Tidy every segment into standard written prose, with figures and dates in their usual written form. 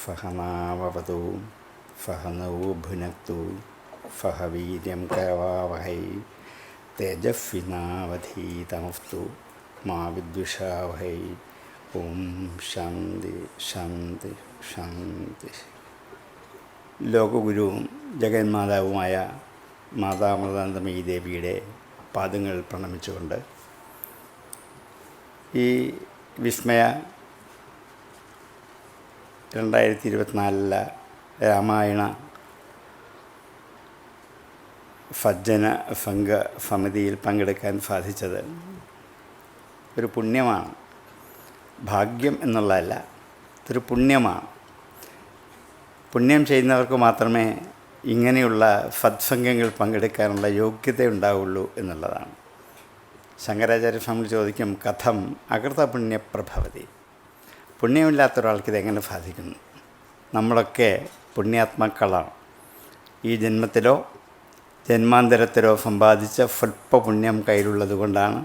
ഫഹനാവവതു ഫഹനൗ ഭുനക്തു ഫഹ വീര്യം കരവാവഹൈ തേജസ്വിനാവധീതമസ്തു മാ വിദ്വിഷാവഹൈ. ഓം ശാന്തി ശാന്തി ശാന്തി. ലോകഗുരുവും ജഗന്മാതാവുമായ മാതാമൃതാനന്ദമയി ദേവിയുടെ പാദങ്ങൾ പ്രണമിച്ചുകൊണ്ട് ഈ വിസ്മയ 2024 രാമായണ സജ്ജന സംഘ സമിതിയിൽ പങ്കെടുക്കാൻ സാധിച്ചത് ഒരു പുണ്യമാണ്. ഭാഗ്യം എന്നുള്ളതല്ല, ഇതൊരു പുണ്യമാണ്. പുണ്യം ചെയ്യുന്നവർക്ക് മാത്രമേ ഇങ്ങനെയുള്ള സത്സംഗങ്ങൾ പങ്കെടുക്കാനുള്ള യോഗ്യത ഉണ്ടാവുള്ളൂ എന്നുള്ളതാണ്. ശങ്കരാചാര്യ സ്വാമി ചോദിക്കും, കഥം അകൃത പുണ്യപ്രഭവതി, പുണ്യമില്ലാത്ത ഒരാൾക്ക് ഇതെങ്ങനെ സാധിക്കുന്നു? നമ്മളൊക്കെ പുണ്യാത്മാക്കളാണ്. ഈ ജന്മത്തിലോ ജന്മാന്തരത്തിലോ സമ്പാദിച്ച സ്വല്പ പുണ്യം കയ്യിലുള്ളത് കൊണ്ടാണ്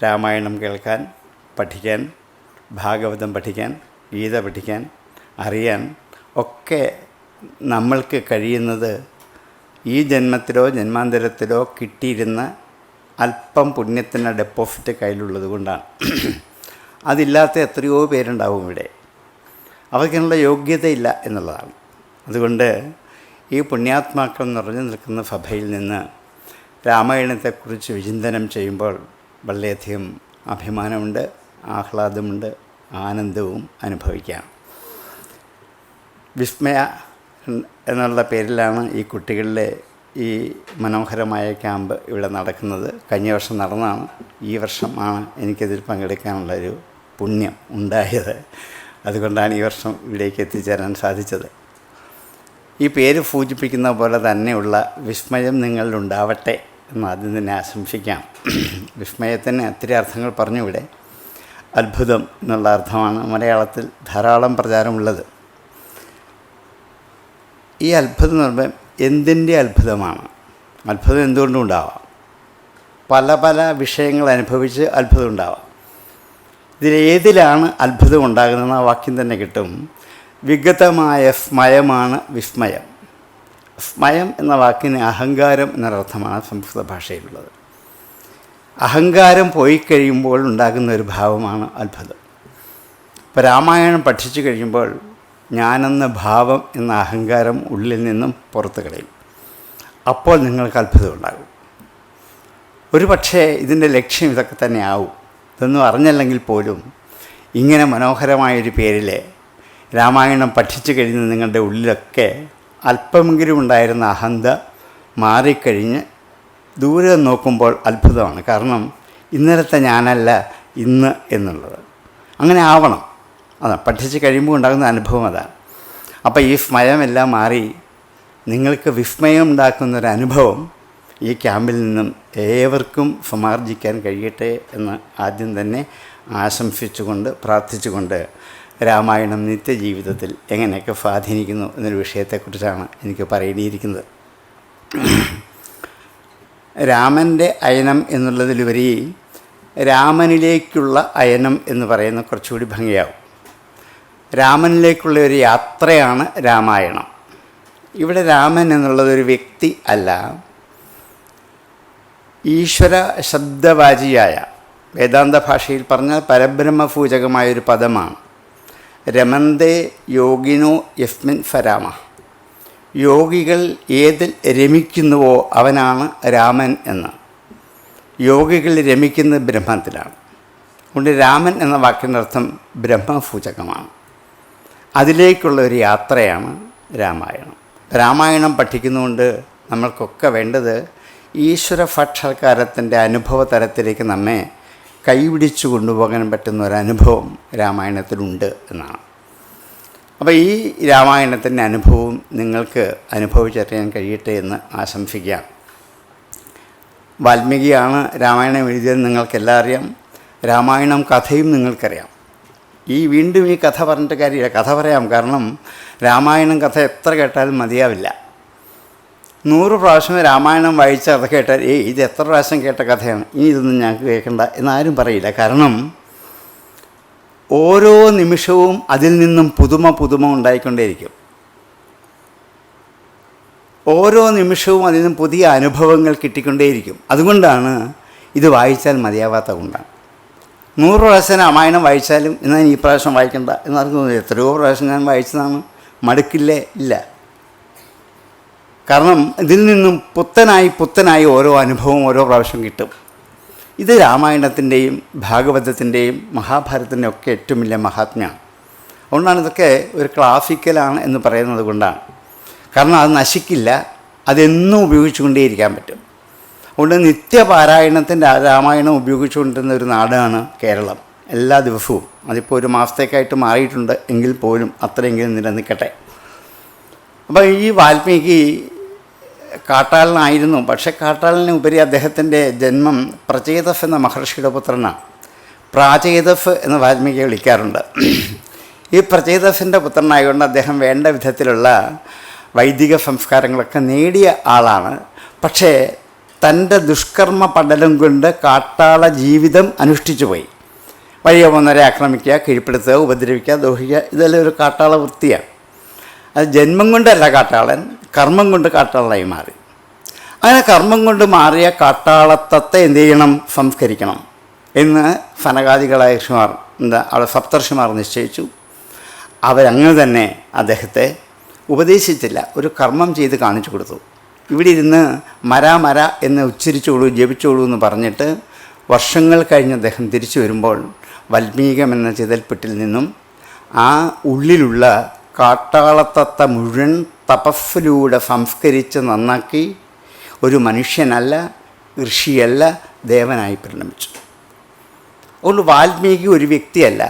രാമായണം കേൾക്കാൻ, പഠിക്കാൻ, ഭാഗവതം പഠിക്കാൻ, ഗീത പഠിക്കാൻ, അറിയാൻ ഒക്കെ നമ്മൾക്ക് കഴിയുന്നത്. ഈ ജന്മത്തിലോ ജന്മാന്തരത്തിലോ കിട്ടിയിരുന്ന അല്പം പുണ്യത്തിൻ്റെ ഡെപ്പോസിറ്റ് കയ്യിലുള്ളത് കൊണ്ടാണ്. അതില്ലാത്ത എത്രയോ പേരുണ്ടാവും ഇവിടെ. അവർക്കുള്ള യോഗ്യതയില്ല എന്നുള്ളതാണ്. അതുകൊണ്ട് ഈ പുണ്യാത്മാക്കൾ നിറഞ്ഞു നിൽക്കുന്ന സഭയിൽ നിന്ന് രാമായണത്തെക്കുറിച്ച് വിചിന്തനം ചെയ്യുമ്പോൾ വളരെയധികം അഭിമാനമുണ്ട്, ആഹ്ലാദമുണ്ട്, ആനന്ദവും അനുഭവിക്കാം. വിസ്മയ എന്നുള്ള പേരിലാണ് ഈ കുട്ടികളിലെ ഈ മനോഹരമായ ക്യാമ്പ് ഇവിടെ നടക്കുന്നത്. കഴിഞ്ഞ വർഷം നടന്നതാണ്. ഈ വർഷമാണ് എനിക്കതിൽ പങ്കെടുക്കാനുള്ളൊരു പുണ്യം ഉണ്ടായത്. അതുകൊണ്ടാണ് ഈ വർഷം ഇവിടേക്ക് എത്തിച്ചേരാൻ സാധിച്ചത്. ഈ പേര് സൂചിപ്പിക്കുന്ന പോലെ തന്നെയുള്ള വിസ്മയം നിങ്ങളിലുണ്ടാവട്ടെ എന്ന് ആദ്യം തന്നെ ആശംസിക്കാം. വിസ്മയത്തിന് ഒത്തിരി അർത്ഥങ്ങൾ പറഞ്ഞു ഇവിടെ. അത്ഭുതം എന്നുള്ള അർത്ഥമാണ് മലയാളത്തിൽ ധാരാളം പ്രചാരമുള്ളത്. ഈ അത്ഭുതം എന്ന് പറയുമ്പോൾ എന്തിൻ്റെ അത്ഭുതമാണ്? അത്ഭുതം എന്തുകൊണ്ടും ഉണ്ടാവാം. പല പല വിഷയങ്ങൾ അനുഭവിച്ച് അത്ഭുതം ഉണ്ടാവാം. ഇതിലേതിലാണ് അത്ഭുതം ഉണ്ടാകുന്നതെന്ന് ആ വാക്യം തന്നെ കിട്ടും. വിഗതമായ സ്മയമാണ് വിസ്മയം. സ്മയം എന്ന വാക്കിന് അഹങ്കാരം എന്നൊരർത്ഥമാണ് സംസ്കൃത ഭാഷയിലുള്ളത്. അഹങ്കാരം പോയി കഴിയുമ്പോൾ ഉണ്ടാകുന്ന ഒരു ഭാവമാണ് അത്ഭുതം. ഇപ്പോൾ രാമായണം പഠിച്ചു കഴിയുമ്പോൾ ഞാനെന്ന ഭാവം എന്ന അഹങ്കാരം ഉള്ളിൽ നിന്നും പുറത്ത് കളയും. അപ്പോൾ നിങ്ങൾക്ക് അത്ഭുതം ഉണ്ടാകും. ഒരു പക്ഷേ ഇതിൻ്റെ ലക്ഷ്യം ഇതൊക്കെ തന്നെ ആവും. ഇതൊന്നും അറിഞ്ഞല്ലെങ്കിൽ പോലും ഇങ്ങനെ മനോഹരമായൊരു പേരിൽ രാമായണം പഠിച്ചു കഴിയുന്ന നിങ്ങളുടെ ഉള്ളിലൊക്കെ അല്പമെങ്കിലും ഉണ്ടായിരുന്ന അഹന്ത മാറിക്കഴിഞ്ഞ് ദൂരെ നോക്കുമ്പോൾ അത്ഭുതമാണ്. കാരണം ഇന്നലത്തെ ഞാനല്ല ഇന്ന് എന്നുള്ളത്. അങ്ങനെ ആവണം. അതാണ് പഠിച്ച് കഴിയുമ്പോൾ ഉണ്ടാകുന്ന അനുഭവം. അതാണ്. അപ്പോൾ ഈ സ്മയമെല്ലാം മാറി നിങ്ങൾക്ക് വിസ്മയം ഉണ്ടാക്കുന്നൊരനുഭവം ഈ ക്യാമ്പിൽ നിന്നും ഏവർക്കും സമാർജിക്കാൻ കഴിയട്ടെ എന്ന് ആദ്യം തന്നെ ആശംസിച്ചുകൊണ്ട് പ്രാർത്ഥിച്ചുകൊണ്ട് രാമായണം നിത്യജീവിതത്തിൽ എങ്ങനെയൊക്കെ സ്വാധീനിക്കുന്നു എന്നൊരു വിഷയത്തെക്കുറിച്ചാണ് എനിക്ക് പറയേണ്ടിയിരിക്കുന്നത്. രാമൻ്റെ അയനം എന്നുള്ളതിലുപരി രാമനിലേക്കുള്ള അയനം എന്ന് പറയുന്ന കുറച്ചുകൂടി ഭംഗിയാവും. രാമനിലേക്കുള്ള ഒരു യാത്രയാണ് രാമായണം. ഇവിടെ രാമൻ എന്നുള്ളതൊരു വ്യക്തി അല്ല, ഈശ്വര ശബ്ദവാചിയായ, വേദാന്ത ഭാഷയിൽ പറഞ്ഞാൽ പരബ്രഹ്മസൂചകമായൊരു പദമാണ്. രമന്തേ യോഗിനോ യസ്മിൻ ഫരാമ. യോഗികൾ ഏതിൽ രമിക്കുന്നുവോ അവനാണ് രാമൻ എന്ന്. യോഗികൾ രമിക്കുന്നത് ബ്രഹ്മത്തിലാണ്. അതുകൊണ്ട് രാമൻ എന്ന വാക്കിൻ്റെ അർത്ഥം ബ്രഹ്മസൂചകമാണ്. അതിലേക്കുള്ള ഒരു യാത്രയാണ് രാമായണം. രാമായണം പഠിക്കുന്നതുകൊണ്ട് നമ്മൾക്കൊക്കെ വേണ്ടത് ഈശ്വര സാക്ഷാത്കാരത്തിൻ്റെ അനുഭവ തലത്തിലേക്ക് നമ്മെ കൈപിടിച്ചു കൊണ്ടുപോകാൻ പറ്റുന്ന ഒരനുഭവം രാമായണത്തിലുണ്ട് എന്നാണ്. അപ്പോൾ ഈ രാമായണത്തിൻ്റെ അനുഭവം നിങ്ങൾക്ക് അനുഭവിച്ചറിയാൻ കഴിയട്ടെ എന്ന് ആശംസിക്കാം. വാൽമീകിയാണ് രാമായണം എഴുതിയത്, നിങ്ങൾക്കെല്ലാം അറിയാം. രാമായണം കഥയും നിങ്ങൾക്കറിയാം. വീണ്ടും ഈ കഥ പറഞ്ഞിട്ട് കാര്യമില്ല. കഥ പറയാം, കാരണം രാമായണം കഥ എത്ര കേട്ടാലും മതിയാവില്ല. 100 പ്രാവശ്യം രാമായണം വായിച്ച കഥ കേട്ടാൽ ഇത് എത്ര പ്രാവശ്യം കേട്ട കഥയാണ്, ഇനി ഇതൊന്നും ഞങ്ങൾക്ക് കേൾക്കണ്ട എന്നാരും പറയില്ല. കാരണം ഓരോ നിമിഷവും അതിൽ നിന്നും പുതുമ ഉണ്ടായിക്കൊണ്ടേയിരിക്കും. ഓരോ നിമിഷവും അതിൽ നിന്നും പുതിയ അനുഭവങ്ങൾ കിട്ടിക്കൊണ്ടേയിരിക്കും. അതുകൊണ്ടാണ് ഇത് വായിച്ചാൽ മതിയാവാത്ത കൊണ്ടാണ്. 100 പ്രാവശ്യം രാമായണം വായിച്ചാലും എന്നാൽ ഈ പ്രാവശ്യം വായിക്കണ്ട എന്നാർക്ക് തോന്നുന്നു. എത്രയോ പ്രാവശ്യം ഞാൻ വായിച്ചതാണ്, മടുക്കില്ലേ? ഇല്ല. കാരണം ഇതിൽ നിന്നും പുത്തനായി ഓരോ അനുഭവം ഓരോ പ്രാവശ്യം കിട്ടും. ഇത് രാമായണത്തിൻ്റെയും ഭാഗവതത്തിൻ്റെയും മഹാഭാരതത്തിൻ്റെയും ഒക്കെ ഏറ്റവും വലിയ മഹാത്മ്യമാണ്. അതുകൊണ്ടാണ് ഇതൊക്കെ ഒരു ക്ലാസിക്കലാണ് എന്ന് പറയുന്നത് കൊണ്ടാണ്. കാരണം അത് നശിക്കില്ല, അതെന്നും ഉപയോഗിച്ചുകൊണ്ടേയിരിക്കാൻ പറ്റും. അതുകൊണ്ട് നിത്യപാരായണത്തിൻ്റെ രാമായണം ഉപയോഗിച്ചുകൊണ്ടിരുന്ന ഒരു നാടാണ് കേരളം. എല്ലാ ദിവസവും, അതിപ്പോൾ ഒരു മാസത്തേക്കായിട്ട് മാറിയിട്ടുണ്ട് എങ്കിൽ പോലും അത്രയെങ്കിലും നിലനിൽക്കട്ടെ. അപ്പോൾ ഈ വാൽമീകി കാട്ടാളനായിരുന്നു. പക്ഷേ കാട്ടാളന് ഉപരി അദ്ദേഹത്തിൻ്റെ ജന്മം പ്രചേതഫ് എന്ന മഹർഷിയുടെ പുത്രനാണ്. പ്രാചേതഫ് എന്ന് വാൽമീകിയെ വിളിക്കാറുണ്ട്. ഈ പ്രചേതഫിൻ്റെ പുത്രനായതുകൊണ്ട് അദ്ദേഹം വേണ്ട വിധത്തിലുള്ള വൈദിക സംസ്കാരങ്ങളൊക്കെ നേടിയ ആളാണ്. പക്ഷേ തൻ്റെ ദുഷ്കർമ്മ പടലം കൊണ്ട് കാട്ടാള ജീവിതം അനുഷ്ഠിച്ചു പോയി. വഴിയെ പോകുന്നവരെ ആക്രമിക്കുക, കീഴ്പ്പെടുത്തുക, ഉപദ്രവിക്കുക, ദോഹിക്കുക, ഇതെല്ലാം ഒരു കാട്ടാള വൃത്തിയാണ്. അത് ജന്മം കൊണ്ടല്ല കാട്ടാളൻ, കർമ്മം കൊണ്ട് കാട്ടാളനായി മാറി. അങ്ങനെ കർമ്മം കൊണ്ട് മാറിയ കാട്ടാളത്തത്തെ എന്ത് ചെയ്യണം? സംസ്കരിക്കണം എന്ന് സനകാദികളായ ഋഷിമാർ അവിടെ സപ്തർഷിമാർ നിശ്ചയിച്ചു. അവരങ്ങനെ തന്നെ അദ്ദേഹത്തെ ഉപദേശിച്ചില്ല, ഒരു കർമ്മം ചെയ്ത് കാണിച്ചു കൊടുത്തു. ഇവിടെ ഇരുന്ന് മര എന്ന് ഉച്ചരിച്ചോളൂ, ജപിച്ചോളൂ എന്ന് പറഞ്ഞിട്ട് വർഷങ്ങൾ കഴിഞ്ഞ് അദ്ദേഹം തിരിച്ചു വരുമ്പോൾ വാൽമീകം എന്ന ചിതൽപ്പെട്ടിൽ നിന്നും ആ ഉള്ളിലുള്ള കാട്ടാളത്തത്ത മുഴുവൻ തപസ്സിലൂടെ സംസ്കരിച്ച് നന്നാക്കി ഒരു മനുഷ്യനല്ല, ഋഷിയല്ല, ദേവനായി പരിണമിച്ചു. അതുകൊണ്ട് വാൽമീകി ഒരു വ്യക്തിയല്ല,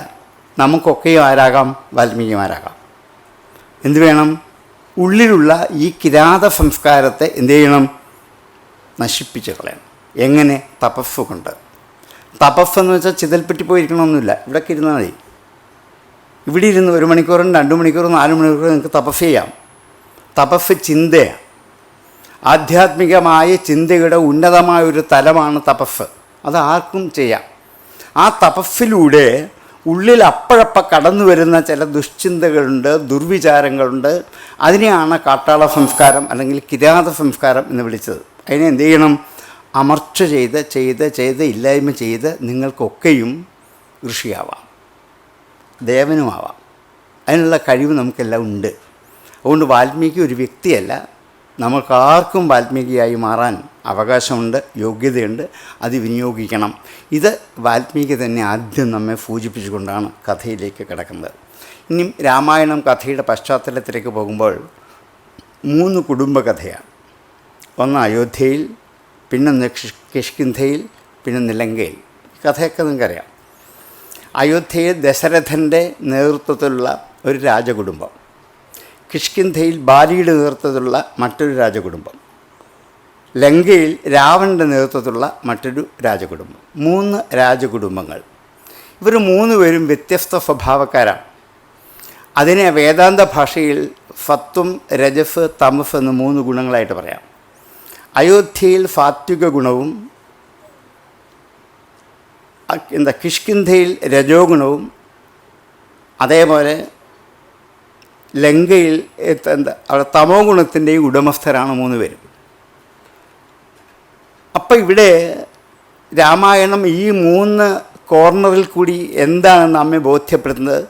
നമുക്കൊക്കെയും ആരാകാം? വാൽമീകിമാരാകാം. എന്തു വേണം? ഉള്ളിലുള്ള ഈ കിരാത സംസ്കാരത്തെ എന്തു ചെയ്യണം? നശിപ്പിച്ച് കളയണം. എങ്ങനെ? തപസ് കൊണ്ട്. തപസ് എന്ന് വെച്ചാൽ ചിതൽപ്പെട്ടി പോയിരിക്കണമെന്നില്ല, ഇവിടേക്ക് ഇരുന്നാൽ മതി. ഇവിടെ ഇരുന്ന് 1 മണിക്കൂറും 2 മണിക്കൂറും 4 മണിക്കൂറും നിങ്ങൾക്ക് തപസ് ചെയ്യാം. തപസ് ചിന്തയാണ്. ആധ്യാത്മികമായ ചിന്തയുടെ ഉന്നതമായൊരു തലമാണ് തപസ്. അത് ആർക്കും ചെയ്യാം. ആ തപസ്സിലൂടെ ഉള്ളിൽ അപ്പോഴപ്പം കടന്നു വരുന്ന ചില ദുശ്ചിന്തകളുണ്ട്, ദുർവിചാരങ്ങളുണ്ട്. അതിനെയാണ് കാട്ടാള സംസ്കാരം അല്ലെങ്കിൽ കിരാത സംസ്കാരം എന്ന് വിളിച്ചത്. അതിനെ എന്ത് ചെയ്യണം? അമർച്ച ചെയ്ത് ഇല്ലായ്മ ചെയ്ത് നിങ്ങൾക്കൊക്കെയും ഋഷിയാവാം, ദേവനുമാവാം. അതിനുള്ള കഴിവ് നമുക്കെല്ലാം ഉണ്ട്. അതുകൊണ്ട് വാൽമീകി ഒരു വ്യക്തിയല്ല, നമുക്കാർക്കും വാൽമീകിയായി മാറാൻ അവകാശമുണ്ട്, യോഗ്യതയുണ്ട്. അത് വിനിയോഗിക്കണം. ഇത് വാൽമീകി തന്നെ ആദ്യം നമ്മെ സൂചിപ്പിച്ചുകൊണ്ടാണ് കഥയിലേക്ക് കിടക്കുന്നത്. ഇനി രാമായണം കഥയുടെ പശ്ചാത്തലത്തിലേക്ക് പോകുമ്പോൾ 3 കുടുംബകഥയാണ്. ഒന്ന് അയോധ്യയിൽ, പിന്നൊന്ന് കിഷ്കിന്ധയിൽ, പിന്നെ ലങ്കയിൽ. കഥയൊക്കെ നിങ്ങൾക്കറിയാം. അയോധ്യയിൽ ദശരഥൻ്റെ നേതൃത്വത്തിലുള്ള ഒരു രാജകുടുംബം, കിഷ്കിന്ധയിൽ ബാലിയുടെ നേതൃത്വത്തിലുള്ള മറ്റൊരു രാജകുടുംബം, ലങ്കയിൽ രാവണൻ്റെ നേതൃത്വത്തിലുള്ള മറ്റൊരു രാജകുടുംബം. 3 രാജകുടുംബങ്ങൾ. ഇവർ 3 പേരും വ്യത്യസ്ത സ്വഭാവക്കാരാണ്. അതിനെ വേദാന്ത ഭാഷയിൽ സത്വം, രജസ്, തമസ് എന്ന് 3 ഗുണങ്ങളായിട്ട് പറയാം. അയോധ്യയിൽ സാത്വിക ഗുണവും, കിഷ്കിന്ധയിൽ രജോ ഗുണവും, അതേപോലെ ലങ്കയിൽ അവിടെ തമോ ഗുണത്തിൻ്റെയും ഉടമസ്ഥരാണ് 3 പേരും. അപ്പം ഇവിടെ രാമായണം ഈ 3 കോർണറിൽ കൂടി എന്താണ് നമ്മെ ബോധ്യപ്പെടുത്തുന്നത്?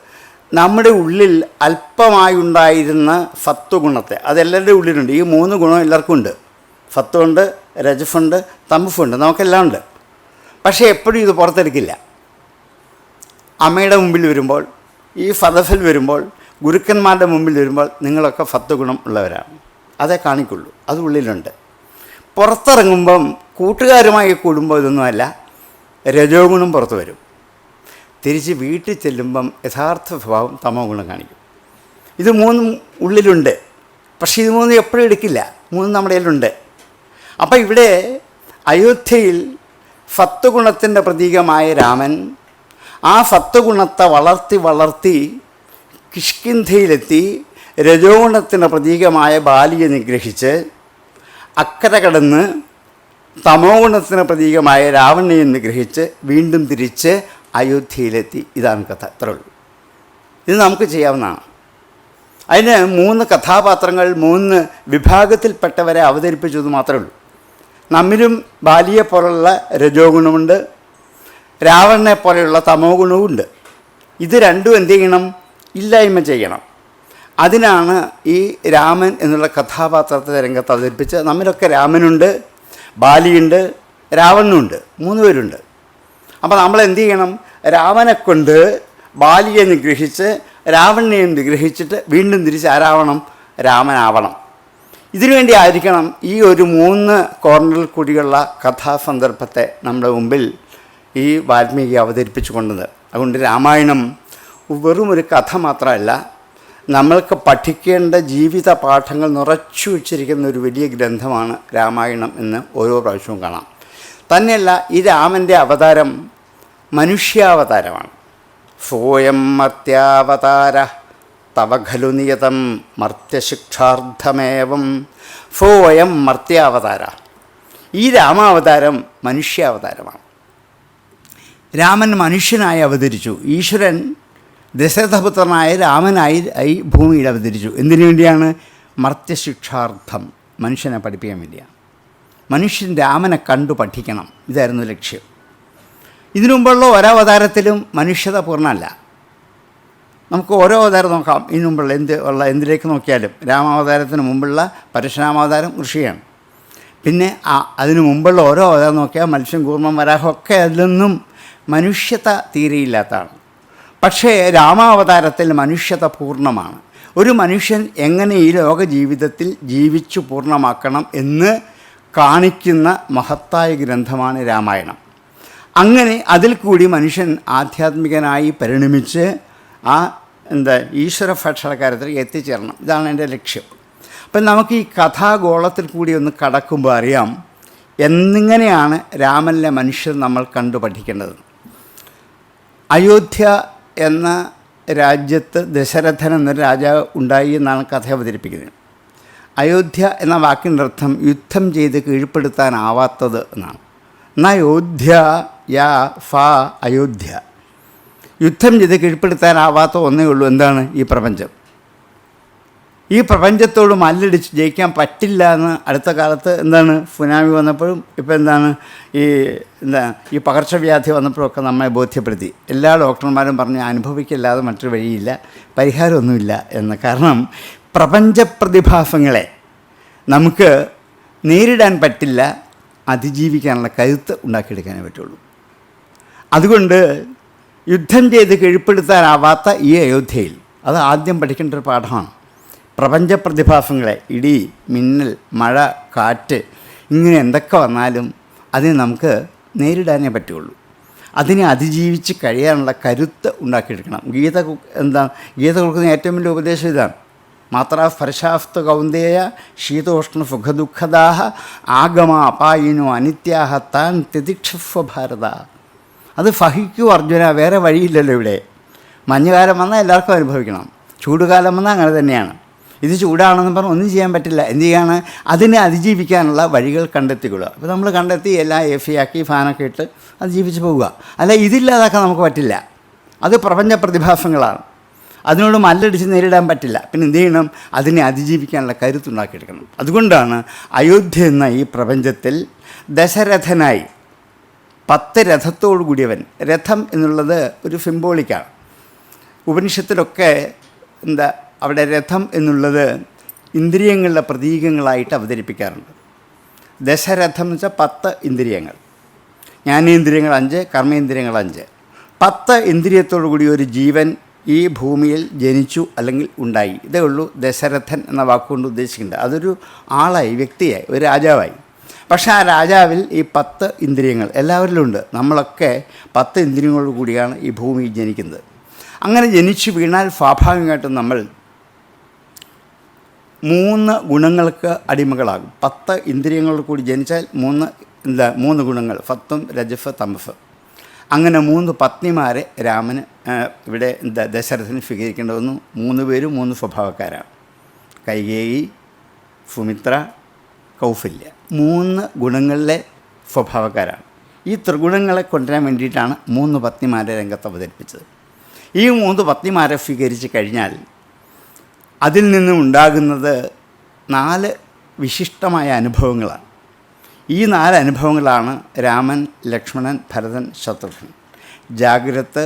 നമ്മുടെ ഉള്ളിൽ അല്പമായുണ്ടായിരുന്ന സത്വഗുണത്തെ, അതെല്ലാവരുടെ ഉള്ളിലുണ്ട്. ഈ 3 ഗുണം എല്ലാവർക്കും ഉണ്ട്. സത്വമുണ്ട്, രജസുണ്ട്, തമസുണ്ട്, നമുക്കെല്ലാം ഉണ്ട്. പക്ഷേ എപ്പോഴും ഇത് പുറത്തെടുക്കില്ല. അമ്മയുടെ മുമ്പിൽ വരുമ്പോൾ, ഈ സദസ്സിൽ വരുമ്പോൾ, ഗുരുക്കന്മാരുടെ മുമ്പിൽ വരുമ്പോൾ നിങ്ങളൊക്കെ സത്വഗുണം ഉള്ളവരാണ്. അതേ കാണിക്കുള്ളൂ, അത് ഉള്ളിലുണ്ട്. പുറത്തിറങ്ങുമ്പം കൂട്ടുകാരുമായി കൂടുമ്പോൾ ഇതൊന്നുമല്ല, രജോ ഗുണം പുറത്ത് വരും. തിരിച്ച് വീട്ടിൽ ചെല്ലുമ്പം യഥാർത്ഥ സ്വഭാവം തമോ ഗുണം കാണിക്കും. ഇത് 3 ഉള്ളിലുണ്ട്. പക്ഷേ ഇത് 3 എപ്പോഴും എടുക്കില്ല. 3 നമ്മുടെ കയ്യിലുണ്ട്. അപ്പം ഇവിടെ അയോധ്യയിൽ സത്വഗുണത്തിൻ്റെ പ്രതീകമായ രാമൻ ആ സത്വഗുണത്തെ വളർത്തി കിഷ്കിന്ധയിലെത്തി രജോ ഗുണത്തിൻ്റെ പ്രതീകമായ ബാലിയെ നിഗ്രഹിച്ച് അക്കരെ കടന്ന് തമോ ഗുണത്തിന് പ്രതീകമായ രാവണനെ നിഗ്രഹിച്ച് വീണ്ടും തിരിച്ച് അയോധ്യയിലെത്തി. ഇതാണ് കഥ. അത്രേ ഉള്ളൂ. ഇത് നമുക്ക് ചെയ്യാവുന്നതാണ്. അതിന് 3 കഥാപാത്രങ്ങൾ 3 വിഭാഗത്തിൽപ്പെട്ടവരെ അവതരിപ്പിച്ചത് മാത്രമേ ഉള്ളൂ. നമ്മിലും ബാലിയെ പോലുള്ള രജോ ഗുണമുണ്ട്, രാവണനെ പോലെയുള്ള തമോ ഗുണവുമുണ്ട്. ഇത് രണ്ടും എന്ത് ചെയ്യണം? ഇല്ലായ്മ ചെയ്യണം. അതിനാണ് ഈ രാമൻ എന്നുള്ള കഥാപാത്രത്തെ രംഗത്ത് അവതരിപ്പിച്ച്. നമ്മിലൊക്കെ രാമനുണ്ട്, ബാലിയുണ്ട്, രാവണനുണ്ട്, 3 പേരുണ്ട്. അപ്പോൾ നമ്മൾ എന്ത് ചെയ്യണം? രാമനെ കൊണ്ട് ബാലിയെ നിഗ്രഹിച്ച് രാവണനെ നിഗ്രഹിച്ചിട്ട് വീണ്ടും തിരിച്ച് ആരാവണം? രാമനാവണം. ഇതിനുവേണ്ടി ആയിരിക്കണം ഈ ഒരു 3 കോർണറിൽ കൂടിയുള്ള കഥാസന്ദർഭത്തെ നമ്മുടെ മുമ്പിൽ ഈ വാൽമീകി അവതരിപ്പിച്ചു കൊണ്ടത്. അതുകൊണ്ട് രാമായണം വെറും ഒരു കഥ മാത്രമല്ല, നമ്മൾക്ക് പഠിക്കേണ്ട ജീവിത പാഠങ്ങൾ നിറച്ചു വച്ചിരിക്കുന്ന ഒരു വലിയ ഗ്രന്ഥമാണ് രാമായണം എന്ന് ഓരോ പ്രാവശ്യവും കാണാം. തന്നെയല്ല, ഈ രാമൻ്റെ അവതാരം മനുഷ്യാവതാരമാണ്. സോയം മർത്യാവതാര തവ ഖലു നിയതം മർത്യശിക്ഷാർത്ഥമേവം സോയം മർത്യാവതാര. ഈ രാമാവതാരം മനുഷ്യാവതാരമാണ്. രാമൻ മനുഷ്യനായി അവതരിച്ചു. ഈശ്വരൻ ദശരഥപുത്രനായ രാമനായി ഈ ഭൂമിയിൽ അവതരിച്ചു. എന്തിനു വേണ്ടിയാണ്? മർത്യശിക്ഷാർത്ഥം, മനുഷ്യനെ പഠിപ്പിക്കാൻ വേണ്ടിയാണ്. മനുഷ്യൻ രാമനെ കണ്ടു പഠിക്കണം. ഇതായിരുന്നു ലക്ഷ്യം. ഇതിനു മുമ്പുള്ള ഓരോ അവതാരത്തിലും മനുഷ്യത പൂർണ്ണമല്ല. നമുക്ക് ഓരോ അവതാരം നോക്കാം. ഇതിനു മുമ്പുള്ള എന്തിലേക്ക് നോക്കിയാലും രാമാവതാരത്തിന് മുമ്പുള്ള പരശുരാമാവതാരം ഋഷിയാണ്. പിന്നെ അതിനു മുമ്പുള്ള ഓരോ അവതാരം നോക്കിയാൽ മത്സ്യം, കൂർമ്മം, വരാഹമൊക്കെ അതിലൊന്നും മനുഷ്യത തീരെയില്ലാത്തതാണ്. പക്ഷേ രാമാവതാരത്തിൽ മനുഷ്യത പൂർണ്ണമാണ്. ഒരു മനുഷ്യൻ എങ്ങനെ ഈ ലോക ജീവിതത്തിൽ ജീവിച്ചു പൂർണ്ണമാക്കണം എന്ന് കാണിക്കുന്ന മഹത്തായ ഗ്രന്ഥമാണ് രാമായണം. അങ്ങനെ അതിൽ കൂടി മനുഷ്യൻ ആധ്യാത്മികനായി പരിണമിച്ച് ഈശ്വര സാക്ഷാത്കാരത്തിൽ എത്തിച്ചേരണം. ഇതാണ് എൻ്റെ ലക്ഷ്യം. അപ്പം നമുക്ക് ഈ കഥാഗോളത്തിൽ കൂടി ഒന്ന് കടക്കുമ്പോൾ അറിയാം എന്നിങ്ങനെയാണ് രാമനിലെ മനുഷ്യർ നമ്മൾ കണ്ടു പഠിക്കേണ്ടത്. അയോധ്യ എന്ന രാജ്യത്ത് ദശരഥൻ എന്നൊരു രാജാവ് ഉണ്ടായി എന്നാണ് കഥ അവതരിപ്പിക്കുന്നത്. അയോധ്യ എന്ന വാക്കിൻ്റെ അർത്ഥം യുദ്ധം ചെയ്ത് കീഴ്പ്പെടുത്താനാവാത്തത് എന്നാണ്. അയോധ്യ യാ ഫ അയോധ്യ. യുദ്ധം ചെയ്ത് കീഴ്പ്പെടുത്താനാവാത്ത ഒന്നേ ഉള്ളൂ. എന്താണ്? ഈ പ്രപഞ്ചം. ഈ പ്രപഞ്ചത്തോട് മല്ലടിച്ച് ജയിക്കാൻ പറ്റില്ല എന്ന് അടുത്ത കാലത്ത് സുനാമി വന്നപ്പോഴും ഇപ്പം ഈ പകർച്ചവ്യാധി വന്നപ്പോഴൊക്കെ നമ്മെ ബോധ്യപ്പെടുത്തി. എല്ലാ ഡോക്ടർമാരും പറഞ്ഞ് അനുഭവിക്കില്ലാതെ മറ്റൊരു വഴിയില്ല, പരിഹാരമൊന്നുമില്ല എന്ന്. കാരണം പ്രപഞ്ച പ്രതിഭാസങ്ങളെ നമുക്ക് നേരിടാൻ പറ്റില്ല, അതിജീവിക്കാനുള്ള കരുത്ത് ഉണ്ടാക്കിയെടുക്കാനേ പറ്റുള്ളൂ. അതുകൊണ്ട് യുദ്ധം ചെയ്ത് കീഴ്പ്പെടുത്താനാവാത്ത ഈ അയോധ്യയിൽ അത് ആദ്യം പഠിക്കേണ്ട ഒരു പാഠമാണ്. പ്രപഞ്ച പ്രതിഭാസങ്ങളെ, ഇടി, മിന്നൽ, മഴ, കാറ്റ്, ഇങ്ങനെ എന്തൊക്കെ വന്നാലും അതിനെ നമുക്ക് നേരിടാനേ പറ്റുള്ളൂ. അതിനെ അതിജീവിച്ച് കഴിയാനുള്ള കരുത്ത് ഉണ്ടാക്കിയെടുക്കണം. ഗീത കൊടുക്കുന്ന ഏറ്റവും വലിയ ഉപദേശം ഇതാണ്. മാത്രാ സ്പർശാസ്തു കൗന്ദേയ ശീതോഷ്ണ സുഖദുഃഖദാഹ ആഗമ അപായിനോ അനിത്യാഹ താൻ തിതിക്ഷസ്വ ഭാരത. അത് സഹിക്കൂ അർജുന, വേറെ വഴിയില്ലല്ലോ ഇവിടെ. മഞ്ഞുകാലം വന്നാൽ എല്ലാവർക്കും അനുഭവിക്കണം, ചൂടുകാലം വന്നാൽ അങ്ങനെ തന്നെയാണ്. ഇത് ചൂടാണെന്ന് പറഞ്ഞാൽ ഒന്നും ചെയ്യാൻ പറ്റില്ല. എന്ത് ചെയ്യാണ്? അതിനെ അതിജീവിക്കാനുള്ള വഴികൾ കണ്ടെത്തിക്കൊള്ളുക. അപ്പോൾ നമ്മൾ കണ്ടെത്തി എല്ലാം AC ആക്കി ഫാനൊക്കെ ഇട്ട് അതിജീവിച്ച് പോവുക. അല്ല, ഇതില്ലാതാക്കാൻ നമുക്ക് പറ്റില്ല. അത് പ്രപഞ്ച പ്രതിഭാസങ്ങളാണ്. അതിനോട് മല്ലടിച്ച് നേരിടാൻ പറ്റില്ല. പിന്നെ എന്ത് ചെയ്യണം? അതിനെ അതിജീവിക്കാനുള്ള കരുത്തുണ്ടാക്കിയെടുക്കണം. അതുകൊണ്ടാണ് അയോധ്യ എന്ന ഈ പ്രപഞ്ചത്തിൽ ദശരഥനായി 10 രഥത്തോടു കൂടിയവൻ. രഥം എന്നുള്ളത് ഒരു സിംബോളിക്കാണ്. ഉപനിഷത്തിലൊക്കെ അവിടെ രഥം എന്നുള്ളത് ഇന്ദ്രിയങ്ങളുടെ പ്രതീകങ്ങളായിട്ട് അവതരിപ്പിക്കാറുണ്ട്. ദശരഥം എന്ന് വെച്ചാൽ 10 ഇന്ദ്രിയങ്ങൾ. ജ്ഞാനേന്ദ്രിയങ്ങൾ 5, കർമ്മേന്ദ്രിയങ്ങൾ 5. 10 ഇന്ദ്രിയത്തോടു കൂടി ഒരു ജീവൻ ഈ ഭൂമിയിൽ ജനിച്ചു അല്ലെങ്കിൽ ഉണ്ടായി. ഇതേ ഉള്ളൂ ദശരഥൻ എന്ന വാക്കുകൊണ്ട് ഉദ്ദേശിക്കേണ്ടത്. അതൊരു ആളായി, വ്യക്തിയായി, ഒരു രാജാവായി. പക്ഷേ ആ രാജാവിൽ ഈ 10 ഇന്ദ്രിയങ്ങൾ എല്ലാവരിലും ഉണ്ട്. നമ്മളൊക്കെ 10 ഇന്ദ്രിയങ്ങളോട് കൂടിയാണ് ഈ ഭൂമിയിൽ ജനിക്കുന്നത്. അങ്ങനെ ജനിച്ചു വീണാൽ സ്വാഭാവികമായിട്ടും നമ്മൾ 3 ഗുണങ്ങൾക്ക് അടിമകളാകും. 10 ഇന്ദ്രിയങ്ങളോട് കൂടി ജനിച്ചാൽ 3 ഗുണങ്ങൾ, സത്വം, രജസ്, തമസ്. അങ്ങനെ 3 പത്നിമാരെ രാമന് ഇവിടെ ദശരഥന് സ്വീകരിക്കേണ്ടി വന്നു. 3 പേരും 3 സ്വഭാവക്കാരാണ്. കൈകേയി, സുമിത്ര, കൗസല്യ. 3 ഗുണങ്ങളിലെ സ്വഭാവക്കാരാണ്. ഈ ത്രിഗുണങ്ങളെ കൊണ്ടുവരാൻ വേണ്ടിയിട്ടാണ് 3 പത്നിമാരെ രംഗത്ത് അവതരിപ്പിച്ചത്. ഈ 3 പത്നിമാരെ സ്വീകരിച്ച് കഴിഞ്ഞാൽ അതിൽ നിന്നും ഉണ്ടാകുന്നത് 4 വിശിഷ്ടമായ അനുഭവങ്ങളാണ്. ഈ 4 അനുഭവങ്ങളാണ് രാമൻ, ലക്ഷ്മണൻ, ഭരതൻ, ശത്രുഘ്നൻ. ജാഗ്രത്,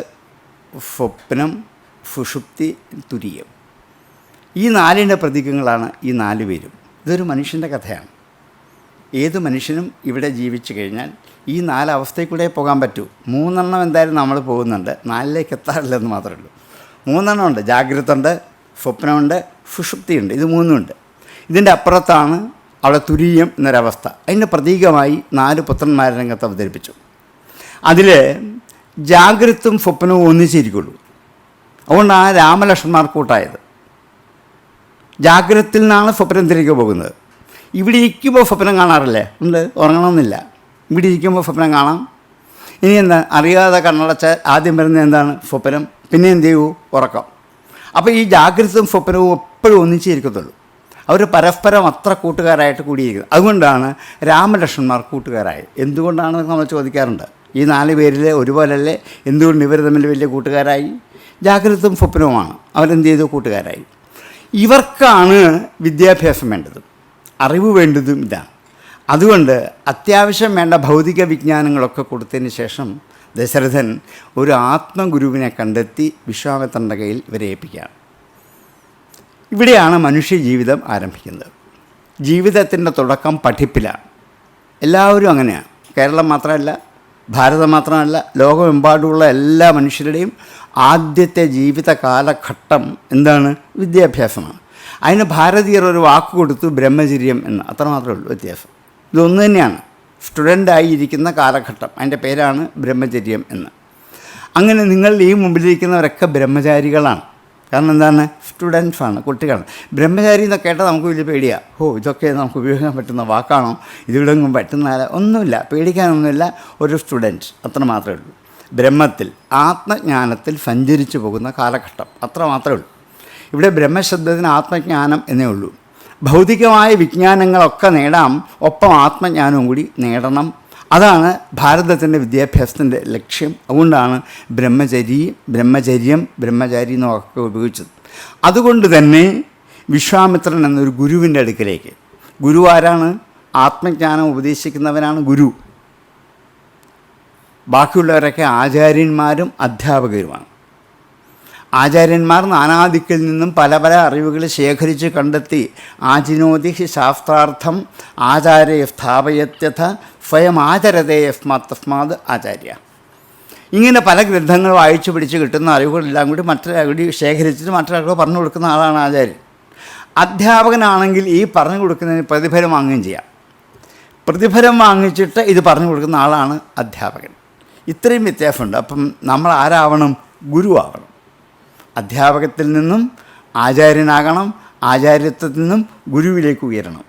സ്വപ്നം, സുഷുപ്തി, തുരീയം. ഈ 4ൻ്റെ പ്രതീകങ്ങളാണ് ഈ 4 പേരും. ഇതൊരു മനുഷ്യൻ്റെ കഥയാണ്. ഏത് മനുഷ്യനും ഇവിടെ ജീവിച്ചു കഴിഞ്ഞാൽ ഈ 4 അവസ്ഥയിൽ കൂടെ പോകാൻ പറ്റൂ. 3 എന്തായാലും നമ്മൾ പോകുന്നുണ്ട്, 4ലേക്ക് എത്താറില്ലെന്ന് മാത്രമേ ഉള്ളൂ. 3 ഉണ്ട്. ജാഗ്രതുണ്ട്, സ്വപ്നമുണ്ട്, സുഷുപ്തിയുണ്ട്. ഇത് 3 ഉണ്ട്. ഇതിൻ്റെ അപ്പുറത്താണ് അവിടെ തുരീയം എന്നൊരവസ്ഥ. അതിൻ്റെ പ്രതീകമായി 4 പുത്രന്മാരെ രംഗത്ത് അവതരിപ്പിച്ചു. അതിൽ ജാഗ്രതും സ്വപ്നവും ഒന്നിച്ചിരിക്കുള്ളൂ. അതുകൊണ്ടാണ് രാമലക്ഷ്മണന്മാർ കൂട്ടായത്. ജാഗ്രതത്തിൽ നിന്നാണ് സ്വപ്നം തിരികെ പോകുന്നത്. ഇവിടെ ഇരിക്കുമ്പോൾ സ്വപ്നം കാണാറില്ലേ? ഉണ്ട്, ഉറങ്ങണമെന്നില്ല. ഇവിടെ ഇരിക്കുമ്പോൾ സ്വപ്നം കാണാം. ഇനി എന്താ, അറിയാതെ കണ്ണടച്ച ആദ്യം വരുന്നത് എന്താണ്? സ്വപ്നം. പിന്നെ എന്ത് ചെയ്യൂ? ഉറക്കം. അപ്പോൾ ഈ ജാഗ്രതയും സ്വപ്നവും എപ്പോഴും ഒന്നിച്ചിരിക്കത്തുള്ളൂ. അവർ പരസ്പരം അത്ര കൂട്ടുകാരായിട്ട് കൂടിയിരിക്കുന്നത്. അതുകൊണ്ടാണ് രാമലക്ഷ്മണന്മാർ കൂട്ടുകാരായത്. എന്തുകൊണ്ടാണെന്ന് നമ്മൾ ചോദിക്കാറുണ്ട്. ഈ 4 പേരിൽ ഒരുപോലല്ലേ? എന്തുകൊണ്ട് ഇവർ തമ്മിൽ വലിയ കൂട്ടുകാരായി? ജാഗ്രതയും സ്വപ്നവുമാണ്. അവരെന്ത് ചെയ്തു? കൂട്ടുകാരായി. ഇവർക്കാണ് വിദ്യാഭ്യാസം വേണ്ടത്, അറിവ് വേണ്ടതും ഇതാണ്. അതുകൊണ്ട് അത്യാവശ്യം വേണ്ട ഭൗതിക വിജ്ഞാനങ്ങളൊക്കെ കൊടുത്തതിന് ശേഷം ദശരഥൻ ഒരു ആത്മഗുരുവിനെ കണ്ടെത്തി വിശ്വാമിത്രൻ്റെ കയ്യിൽ ഇവരെ ഏൽപ്പിക്കുകയാണ്. ഇവിടെയാണ് മനുഷ്യ ജീവിതം ആരംഭിക്കുന്നത്. ജീവിതത്തിൻ്റെ തുടക്കം പഠിപ്പിലാണ്. എല്ലാവരും അങ്ങനെയാണ്. കേരളം മാത്രമല്ല, ഭാരതം മാത്രമല്ല, ലോകമെമ്പാടുമുള്ള എല്ലാ മനുഷ്യരുടെയും ആദ്യത്തെ ജീവിത കാലഘട്ടം എന്താണ്? വിദ്യാഭ്യാസമാണ്. അതിന് ഭാരതീയർ ഒരു വാക്ക് കൊടുത്തു, ബ്രഹ്മചര്യം എന്ന്. അത്രമാത്രമേ ഉള്ളൂ വ്യത്യാസം. ഇതൊന്നു തന്നെയാണ്. സ്റ്റുഡൻ്റായിരിക്കുന്ന കാലഘട്ടം, അതിൻ്റെ പേരാണ് ബ്രഹ്മചര്യം എന്ന്. അങ്ങനെ നിങ്ങൾ ഈ മുമ്പിലിരിക്കുന്നവരൊക്കെ ബ്രഹ്മചാരികളാണ്. കാരണം എന്താണ്? സ്റ്റുഡൻസാണ്, കുട്ടികളാണ്. ബ്രഹ്മചാരി എന്നൊക്കെ കേട്ടാൽ നമുക്ക് വലിയ പേടിയാണ്. ഇതൊക്കെ നമുക്ക് ഉപയോഗിക്കാൻ പറ്റുന്ന വാക്കാണോ? ഇതിവിടെങ്ങും പറ്റുന്ന ഒന്നുമില്ല, പേടിക്കാനൊന്നുമില്ല. ഒരു സ്റ്റുഡൻറ്റ്, അത്ര മാത്രമേ ഉള്ളൂ. ബ്രഹ്മത്തിൽ, ആത്മജ്ഞാനത്തിൽ സഞ്ചരിച്ചു പോകുന്ന കാലഘട്ടം, അത്ര മാത്രമേ ഉള്ളൂ. ഇവിടെ ബ്രഹ്മശബ്ദത്തിന് ആത്മജ്ഞാനം എന്നേ ഉള്ളൂ. ഭൗതികമായ വിജ്ഞാനങ്ങളൊക്കെ നേടാം, ഒപ്പം ആത്മജ്ഞാനവും കൂടി നേടണം. അതാണ് ഭാരതത്തിൻ്റെ വിദ്യാഭ്യാസത്തിൻ്റെ ലക്ഷ്യം. അതുകൊണ്ടാണ് ബ്രഹ്മചാരി എന്നൊക്കെ ഉപയോഗിച്ചത്. അതുകൊണ്ട് തന്നെ വിശ്വാമിത്രൻ എന്നൊരു ഗുരുവിൻ്റെ അടുക്കലേക്ക്, ഗുരു ആരാണ്? ആത്മജ്ഞാനം ഉപദേശിക്കുന്നവനാണ് ഗുരു. ബാക്കിയുള്ളവരൊക്കെ ആചാര്യന്മാരും അധ്യാപകരുമാണ്. ആചാര്യന്മാർ നാനാദിക്കിൽ നിന്നും പല പല അറിവുകൾ ശേഖരിച്ച് കണ്ടെത്തി ആജിനോതി ശാസ്ത്രാർത്ഥം ആചാര്യ സ്ഥാപയത്യഥ സ്വയം ആചരതേ തസ്മാത് ആചാര്യ. ഇങ്ങനെ പല ഗ്രന്ഥങ്ങൾ വായിച്ചു പിടിച്ച് കിട്ടുന്ന അറിവുകളെല്ലാം കൂടി മറ്റൊരാൾ ശേഖരിച്ചിട്ട് മറ്റൊരാൾക്ക് പറഞ്ഞു കൊടുക്കുന്ന ആളാണ് ആചാര്യൻ. അധ്യാപകനാണെങ്കിൽ ഈ പറഞ്ഞു കൊടുക്കുന്നതിന് പ്രതിഫലം വാങ്ങുകയും ചെയ്യാം. പ്രതിഫലം വാങ്ങിച്ചിട്ട് ഇത് പറഞ്ഞു കൊടുക്കുന്ന ആളാണ് അധ്യാപകൻ. ഇത്രയും വ്യത്യാസമുണ്ട്. അപ്പം നമ്മൾ ആരാവണം? ഗുരുവാകണം. അധ്യാപകത്തിൽ നിന്നും ആചാര്യനാകണം, ആചാര്യത്വത്തിൽ നിന്നും ഗുരുവിലേക്ക് ഉയരണം.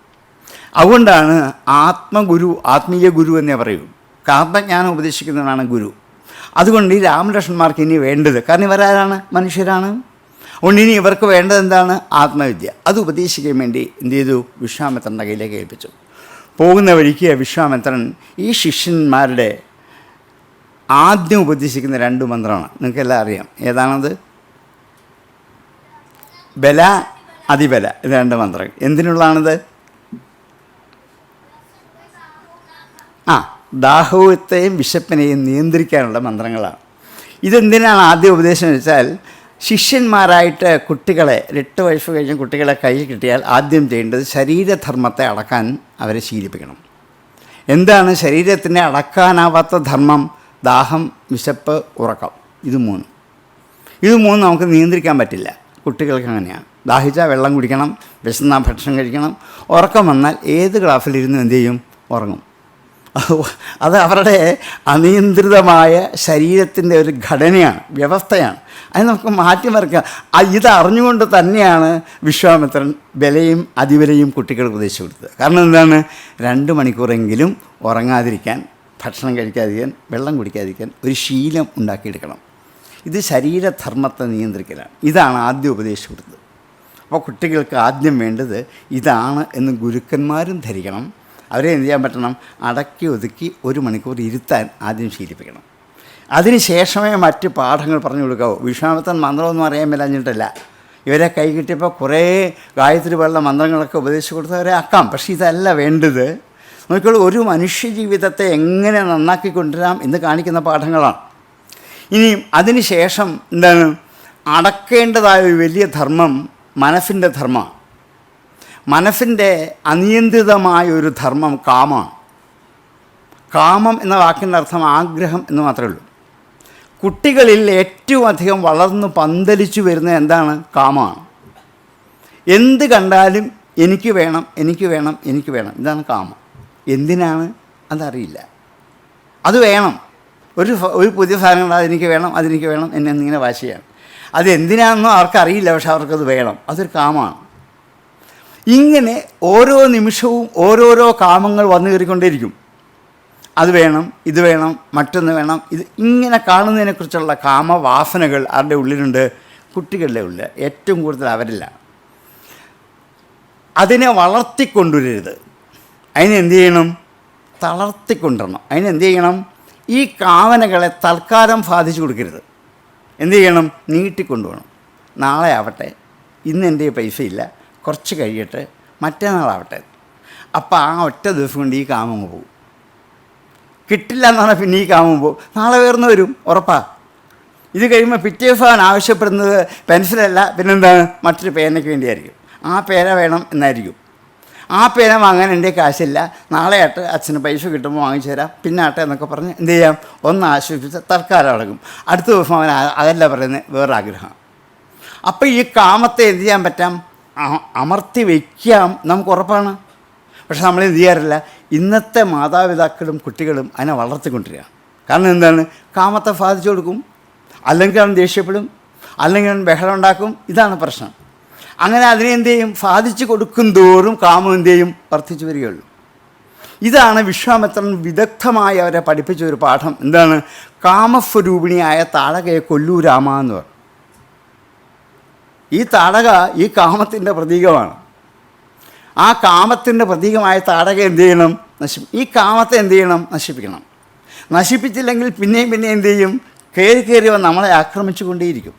അതുകൊണ്ടാണ് ആത്മഗുരു, ആത്മീയ ഗുരു എന്നേ പറയൂ. ആത്മജ്ഞാനം ഉപദേശിക്കുന്നവനാണ് ഗുരു. അതുകൊണ്ട് ഈ രാമലക്ഷ്മണന്മാർക്ക് ഇനി വേണ്ടത്, കാരണം ഇവരാരാണ്? മനുഷ്യരാണ്. അതുകൊണ്ട് ഇനി ഇവർക്ക് വേണ്ടത് എന്താണ്? ആത്മവിദ്യ. അത് ഉപദേശിക്കാൻ വേണ്ടി എന്ത് ചെയ്തു? വിശ്വാമിത്രൻ്റെ കയ്യിലേക്ക് ഏൽപ്പിച്ചു. പോകുന്ന വഴിക്ക് വിശ്വാമിത്രൻ ഈ ശിഷ്യന്മാരുടെ ആദ്യം ഉപദേശിക്കുന്ന 2 മന്ത്രമാണ്. നിങ്ങൾക്കെല്ലാം അറിയാം. ഏതാണത്? ബല, അതിബല. ഇത് 2 മന്ത്രങ്ങൾ. എന്തിനുള്ളതാണിത്? ദാഹത്തെയും വിശപ്പിനെയും നിയന്ത്രിക്കാനുള്ള മന്ത്രങ്ങളാണ്. ഇതെന്തിനാണ് ആദ്യം ഉപദേശം വെച്ചാൽ, ശിഷ്യന്മാരായിട്ട് കുട്ടികളെ 8 വയസ്സ് കഴിഞ്ഞ കുട്ടികളെ കയ്യിൽ കിട്ടിയാൽ ആദ്യം ചെയ്യേണ്ടത് ശരീരധർമ്മത്തെ അടക്കാൻ അവരെ ശീലിപ്പിക്കണം. എന്താണ് ശരീരത്തിനെ അടക്കാനാവാത്ത ധർമ്മം? ദാഹം, വിശപ്പ്, ഉറക്കം. ഇത് 3 നമുക്ക് നിയന്ത്രിക്കാൻ പറ്റില്ല. കുട്ടികൾക്ക് അങ്ങനെയാണ്. ദാഹിച്ചാൽ വെള്ളം കുടിക്കണം, വിശന്നാൽ ഭക്ഷണം കഴിക്കണം. ഉറക്കം വന്നാൽ ഏത് ക്ലാസ്സിലിരുന്ന് എന്ത് ചെയ്യും? ഉറങ്ങും. അത് അവരുടെ അനിയന്ത്രിതമായ ശരീരത്തിൻ്റെ ഒരു ഘടനയാണ്, വ്യവസ്ഥയാണ്. അത് നമുക്ക് മാറ്റിമറിക്കാം. ഇത് അറിഞ്ഞുകൊണ്ട് തന്നെയാണ് വിശ്വാമിത്രൻ ബലയും അതിബലയും കുട്ടികൾക്ക് ഉപദേശിച്ചു കൊടുത്തത്. കാരണം എന്താണ്? 2 മണിക്കൂറെങ്കിലും ഉറങ്ങാതിരിക്കാൻ, ഭക്ഷണം കഴിക്കാതിരിക്കാൻ, വെള്ളം കുടിക്കാതിരിക്കാൻ ഒരു ശീലം ഉണ്ടാക്കിയെടുക്കണം. ഇത് ശരീരധർമ്മത്തെ നിയന്ത്രിക്കലാണ്. ഇതാണ് ആദ്യം ഉപദേശിച്ചു കൊടുത്തത്. അപ്പോൾ കുട്ടികൾക്ക് ആദ്യം വേണ്ടത് ഇതാണ് എന്ന് ഗുരുക്കന്മാരും ധരിക്കണം. അവരെ എന്ത് ചെയ്യാൻ പറ്റണം? അടക്കി ഒതുക്കി 1 മണിക്കൂർ ഇരുത്താൻ ആദ്യം ശീലിപ്പിക്കണം. അതിന് ശേഷമേ മറ്റ് പാഠങ്ങൾ പറഞ്ഞു കൊടുക്കാവൂ. വിശ്വാമിത്രൻ മന്ത്രമൊന്നും അറിയാൻ മേലാഞ്ഞിട്ടല്ല. ഇവരെ കൈ കിട്ടിയപ്പോൾ കുറേ ഗായത്രി പോലുള്ള മന്ത്രങ്ങളൊക്കെ ഉപദേശിച്ചു കൊടുത്തവരെ ആക്കാം. പക്ഷേ ഇതല്ല വേണ്ടത്. നോക്കിക്കോളൂ, ഒരു മനുഷ്യ ജീവിതത്തെ എങ്ങനെ നന്നാക്കി കൊണ്ടുവരാം എന്ന് കാണിക്കുന്ന പാഠങ്ങളാണ്. ഇനിയും അതിന് ശേഷം എന്താണ്? അടക്കേണ്ടതായ ഒരു വലിയ ധർമ്മം മനസ്സിൻ്റെ ധർമ്മമാണ്. മനസ്സിൻ്റെ അനിയന്ത്രിതമായ ഒരു ധർമ്മം കാമമാണ്. കാമം എന്ന വാക്കിൻ്റെ അർത്ഥം ആഗ്രഹം എന്ന് മാത്രമേ ഉള്ളൂ. കുട്ടികളിൽ ഏറ്റവും അധികം വളർന്നു പന്തലിച്ചു വരുന്ന എന്താണ്? കാമമാണ്. എന്ത് കണ്ടാലും എനിക്ക് വേണം, എനിക്ക് വേണം, എനിക്ക് വേണം, ഇതാണ് കാമം. എന്തിനാണ് അതറിയില്ല, അത് വേണം. ഒരു പുതിയ സാധനം കണ്ടാൽ അതെനിക്ക് വേണം, അതെനിക്ക് വേണം എന്നിങ്ങനെ വാശിയാണ്. അതെന്തിനാണെന്നോ അവർക്കറിയില്ല, പക്ഷെ അവർക്കത് വേണം. അതൊരു കാമമാണ്. ഇങ്ങനെ ഓരോ നിമിഷവും ഓരോരോ കാമങ്ങൾ വന്നു കയറിക്കൊണ്ടേയിരിക്കും. അത് വേണം, ഇത് വേണം, മറ്റൊന്ന് വേണം. ഇത് ഇങ്ങനെ കാണുന്നതിനെക്കുറിച്ചുള്ള കാമവാസനകൾ ആരുടെ ഉള്ളിലുണ്ട്? കുട്ടികളുടെ ഉള്ളിൽ ഏറ്റവും കൂടുതൽ അവരിലാണ്. അതിനെ വളർത്തിക്കൊണ്ടുവരരുത്. അതിനെന്ത് ചെയ്യണം? തളർത്തിക്കൊണ്ടുവരണം. അതിനെന്ത് ചെയ്യണം? ഈ കാമനകളെ തൽക്കാലം ബാധിച്ചു കൊടുക്കരുത്. എന്ത് ചെയ്യണം? നീട്ടിക്കൊണ്ടുപോകണം. നാളെ ആവട്ടെ, ഇന്ന് എൻ്റെ പൈസ ഇല്ല, കുറച്ച് കഴിയട്ടെ, മറ്റന്നാളാവട്ടെ. അപ്പോൾ ആ ഒറ്റ ദിവസം കൊണ്ട് ഈ കാമം പോകും. കിട്ടില്ല എന്ന് പറഞ്ഞാൽ പിന്നെ ഈ കാമം പോകും. നാളെ വേർന്ന് വരും, ഉറപ്പാണ്. ഇത് കഴിയുമ്പോൾ പിറ്റേ ദിവസം ആവശ്യപ്പെടുന്നത് പെൻസിലല്ല, പിന്നെന്താണ്? മറ്റൊരു പേനയ്ക്ക് വേണ്ടിയായിരിക്കും. ആ പേന വേണം എന്നായിരിക്കും. ആ പേന വാങ്ങാൻ എൻ്റെ കാശില്ല, നാളെ ആട്ടെ, അച്ഛന് പൈസ കിട്ടുമ്പോൾ വാങ്ങിച്ചു തരാം, പിന്നെ ആട്ടെ എന്നൊക്കെ പറഞ്ഞ് എന്ത് ചെയ്യാം? ഒന്ന് ആശ്വസിപ്പിച്ച് തൽക്കാലം അടങ്ങും. അടുത്ത ദിവസം അവൻ അതല്ല പറയുന്നത്, വേറൊരാഗ്രഹം. അപ്പോൾ ഈ കാമത്തെ എന്ത് ചെയ്യാൻ പറ്റാം? അമർത്തി വയ്ക്കാം, നമുക്ക് ഉറപ്പാണ്. പക്ഷെ നമ്മൾ എന്ത് ചെയ്യാറില്ല. ഇന്നത്തെ മാതാപിതാക്കളും കുട്ടികളും അതിനെ വളർത്തിക്കൊണ്ടിരിക്കുക. കാരണം എന്താണ്? കാമത്തെ ബാധിച്ചു കൊടുക്കും, അല്ലെങ്കിൽ അവൻ ദേഷ്യപ്പെടും, അല്ലെങ്കിൽ അവൻ ബഹളം ഉണ്ടാക്കും. ഇതാണ് പ്രശ്നം. അങ്ങനെ അതിനെ എന്ത് ചെയ്യും? ബാധിച്ചു കൊടുക്കും തോറും കാമം എന്ത് ചെയ്യും? വർദ്ധിച്ചു വരികയുള്ളൂ. ഇതാണ് വിശ്വാമിത്രൻ വിദഗ്ധമായി അവരെ പഠിപ്പിച്ച ഒരു പാഠം. എന്താണ്? കാമസ്വരൂപിണിയായ താടകയെ കൊല്ലൂ രാമ എന്ന് പറഞ്ഞു. ഈ താടക ഈ കാമത്തിൻ്റെ പ്രതീകമാണ്. ആ കാമത്തിൻ്റെ പ്രതീകമായ താടക എന്ത് ചെയ്യണം? ഈ കാമത്തെ എന്ത് ചെയ്യണം? നശിപ്പിക്കണം. നശിപ്പിച്ചില്ലെങ്കിൽ പിന്നെയും പിന്നെയും എന്ത് ചെയ്യും? കയറി നമ്മളെ ആക്രമിച്ചു കൊണ്ടേയിരിക്കും.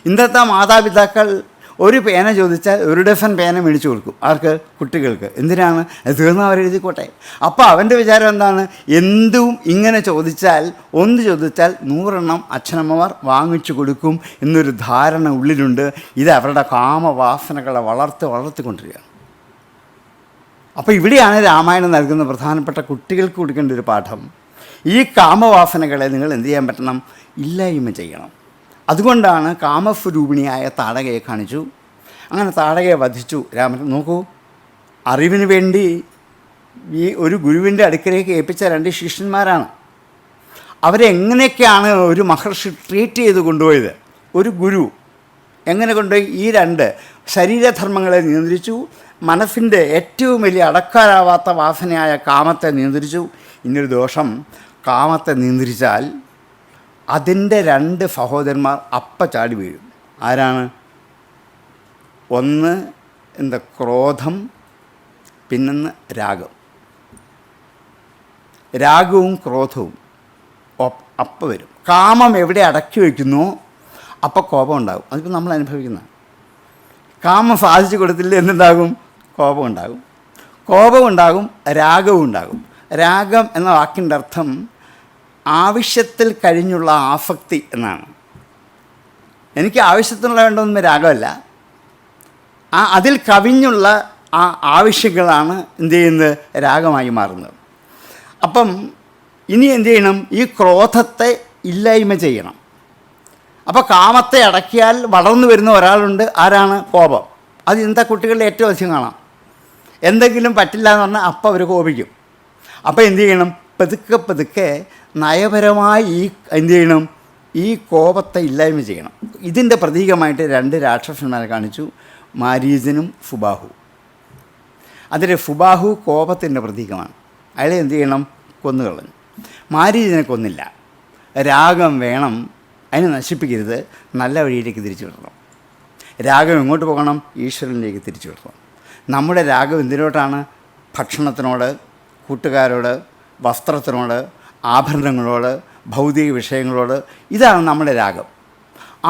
ഇന്നത്തെ മാതാപിതാക്കൾ ഒരു പേന ചോദിച്ചാൽ 1 ഡസൻ പേന മേടിച്ചു കൊടുക്കും. ആർക്ക്? കുട്ടികൾക്ക്. എന്തിനാണ്? തീർന്ന് അവരെഴുതിക്കോട്ടെ. അപ്പോൾ അവൻ്റെ വിചാരം എന്താണ്? എന്തും ഇങ്ങനെ ചോദിച്ചാൽ, ഒന്ന് ചോദിച്ചാൽ 100 അച്ഛനമ്മമാർ വാങ്ങിച്ചു കൊടുക്കും എന്നൊരു ധാരണ ഉള്ളിലുണ്ട്. ഇത് അവരുടെ കാമവാസനകളെ വളർത്തിക്കൊണ്ടിരിക്കുക. അപ്പോൾ ഇവിടെയാണ് രാമായണം നൽകുന്ന പ്രധാനപ്പെട്ട കുട്ടികൾക്ക് കൊടുക്കേണ്ട ഒരു പാഠം. ഈ കാമവാസനകളെ നിങ്ങൾ എന്ത് ചെയ്യാൻ പറ്റണം? ഇല്ലായ്മ ചെയ്യണം. അതുകൊണ്ടാണ് കാമസ്വരൂപിണിയായ താടകയെ കാണിച്ചു. അങ്ങനെ താടകയെ വധിച്ചു രാമൻ. നോക്കൂ, അറിവിന് വേണ്ടി ഈ ഒരു ഗുരുവിൻ്റെ അടുക്കലേക്ക് ഏൽപ്പിച്ച 2 ശിഷ്യന്മാരാണ്. അവരെങ്ങനെയൊക്കെയാണ് ഒരു മഹർഷി ട്രീറ്റ് ചെയ്ത് കൊണ്ടുപോയത്? ഒരു ഗുരു എങ്ങനെ കൊണ്ടുപോയി? ഈ 2 ശരീരധർമ്മങ്ങളെ നിയന്ത്രിച്ചു, മനസ്സിൻ്റെ ഏറ്റവും വലിയ അടക്കാനാവാത്ത വാസനയായ കാമത്തെ നിയന്ത്രിച്ചു. ഇന്നൊരു ദോഷം, കാമത്തെ നിയന്ത്രിച്ചാൽ അതിൻ്റെ 2 സഹോദരന്മാർ ചാടി വീഴും. ആരാണ്? ഒന്ന് ക്രോധം, പിന്നൊന്ന് രാഗം. രാഗവും ക്രോധവും വരും. കാമം എവിടെ അടക്കി വയ്ക്കുന്നോ അപ്പോൾ കോപം ഉണ്ടാകും. അതിപ്പോൾ നമ്മൾ അനുഭവിക്കുന്ന കാമം സാധിച്ചു കൊടുത്തില്ല എന്തുണ്ടാകും? കോപം ഉണ്ടാകും. കോപം ഉണ്ടാകും, രാഗവും ഉണ്ടാകും. രാഗം എന്ന വാക്കിൻ്റെ അർത്ഥം ആവശ്യത്തിൽ കഴിഞ്ഞുള്ള ആസക്തി എന്നാണ്. എനിക്ക് ആവശ്യത്തിനുള്ള വേണ്ടതൊന്നും രാഗമല്ല, അതിൽ കവിഞ്ഞുള്ള ആ ആവശ്യങ്ങളാണ് എന്ത് ചെയ്യുന്നത്? രാഗമായി മാറുന്നത്. അപ്പം ഇനി എന്ത് ചെയ്യണം? ഈ ക്രോധത്തെ ഇല്ലായ്മ ചെയ്യണം. അപ്പോൾ കാമത്തെ അടക്കിയാൽ വളർന്നു വരുന്ന ഒരാളുണ്ട്. ആരാണ്? കോപം. അത് ഇന്നത്തെ കുട്ടികളുടെ ഏറ്റവും അധികം കാണാം. എന്തെങ്കിലും പറ്റില്ല എന്ന് പറഞ്ഞാൽ അപ്പം അവർ കോപിക്കും. അപ്പോൾ എന്ത് ചെയ്യണം? പതുക്കെ നയപരമായി എന്ത് ചെയ്യണം? ഈ കോപത്തെ ഇല്ലായ്മ ചെയ്യണം. ഇതിൻ്റെ പ്രതീകമായിട്ട് 2 രാക്ഷസന്മാരെ കാണിച്ചു, മാരീചനും സുബാഹു. അതിൽ സുബാഹു കോപത്തിൻ്റെ പ്രതീകമാണ്. അയാളെ എന്ത് ചെയ്യണം? കൊന്നുകളഞ്ഞു. മാരീചനെ കൊന്നില്ല. രാഗം വേണം, അതിനെ നശിപ്പിക്കരുത്, നല്ല വഴിയിലേക്ക് തിരിച്ചു വിടണം. രാഗം എങ്ങോട്ട് പോകണം? ഈശ്വരനിലേക്ക് തിരിച്ചു വിടണം. നമ്മുടെ രാഗം എന്തിനോട്ടാണ്? ഭക്ഷണത്തിനോട്, കൂട്ടുകാരോട്, വസ്ത്രത്തിനോട്, ആഭരണങ്ങളോട്, ഭൗതിക വിഷയങ്ങളോട്. ഇതാണ് നമ്മുടെ രാഗം.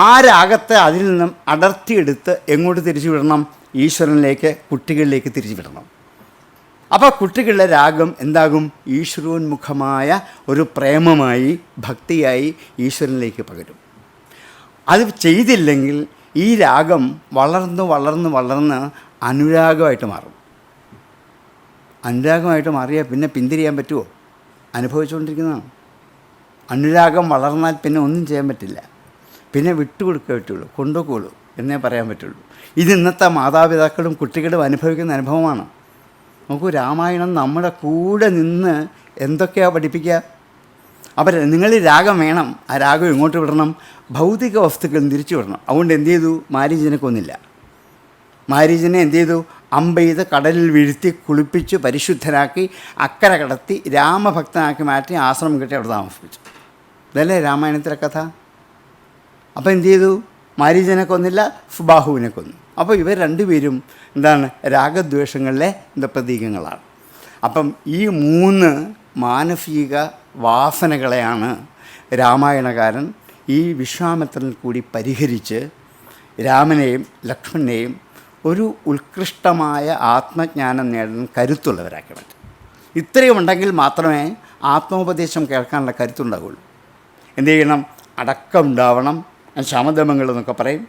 ആ രാഗത്തെ അതിൽ നിന്നും അടർത്തിയെടുത്ത് എങ്ങോട്ട് തിരിച്ചു വിടണം? ഈശ്വരനിലേക്ക്, കുട്ടികളിലേക്ക് തിരിച്ചു വിടണം. അപ്പോൾ കുട്ടികളുടെ രാഗം എന്താകും? ഈശ്വരോന്മുഖമായ ഒരു പ്രേമമായി, ഭക്തിയായി ഈശ്വരനിലേക്ക് പകരും. അത് ചെയ്തില്ലെങ്കിൽ ഈ രാഗം വളർന്ന് വളർന്ന് വളർന്ന് അനുരാഗമായിട്ട് മാറും. അനുരാഗമായിട്ട് മാറിയാൽ പിന്നെ പിന്തിരിയാൻ പറ്റുമോ? അനുഭവിച്ചുകൊണ്ടിരിക്കുന്നതാണ്. അനുരാഗം വളർന്നാൽ പിന്നെ ഒന്നും ചെയ്യാൻ പറ്റില്ല. പിന്നെ വിട്ടുകൊടുക്കാൻ പറ്റുള്ളൂ, കൊണ്ടുപോകുള്ളൂ എന്നേ പറയാൻ പറ്റുള്ളൂ. ഇത് ഇന്നത്തെ മാതാപിതാക്കളും കുട്ടികളും അനുഭവിക്കുന്ന അനുഭവമാണ്. നോക്കൂ, രാമായണം നമ്മുടെ കൂടെ നിന്ന് എന്തൊക്കെയാണ് പഠിപ്പിക്കുക. അപ്പം നിങ്ങൾ രാഗം വേണം. ആ രാഗം എങ്ങോട്ട് വിടണം? ഭൗതിക വസ്തുക്കൾ തിരിച്ചു വിടണം. അതുകൊണ്ട് എന്ത് ചെയ്തു? മാരീചനെ കൊന്നില്ല. മാരീചനെ എന്ത് ചെയ്തു? അമ്പെയ്ത് കടലിൽ വീഴ്ത്തി കുളിപ്പിച്ച് പരിശുദ്ധനാക്കി അക്കരെ കടത്തി രാമഭക്തനാക്കി മാറ്റി ആശ്രമം കെട്ടി അവിടെ താമസിപ്പിച്ചു. ഇതല്ലേ രാമായണത്തിലെ കഥ. അപ്പോൾ എന്ത് ചെയ്തു? മാരീചനെ കൊന്നില്ല, സുബാഹുവിനെ കൊന്നു. അപ്പോൾ ഇവർ രണ്ടുപേരും എന്താണ്? രാഗദ്വേഷങ്ങളിലെ പ്രതീകങ്ങളാണ്. അപ്പം ഈ 3 മാനസിക വാസനകളെയാണ് രാമായണകാരൻ ഈ വിശ്വാമിത്രനിൽ കൂടി പരിഹരിച്ച് രാമനെയും ലക്ഷ്മണനെയും ഒരു ഉത്കൃഷ്ടമായ ആത്മജ്ഞാനം നേടാൻ കരുത്തുള്ളവരാക്കി മാറ്റും. ഇത്രയും ഉണ്ടെങ്കിൽ മാത്രമേ ആത്മോപദേശം കേൾക്കാനുള്ള കരുത്തുണ്ടാവുള്ളൂ. എന്ത് ചെയ്യണം? അടക്കമുണ്ടാവണം. ശമദമങ്ങൾ എന്നൊക്കെ പറയും.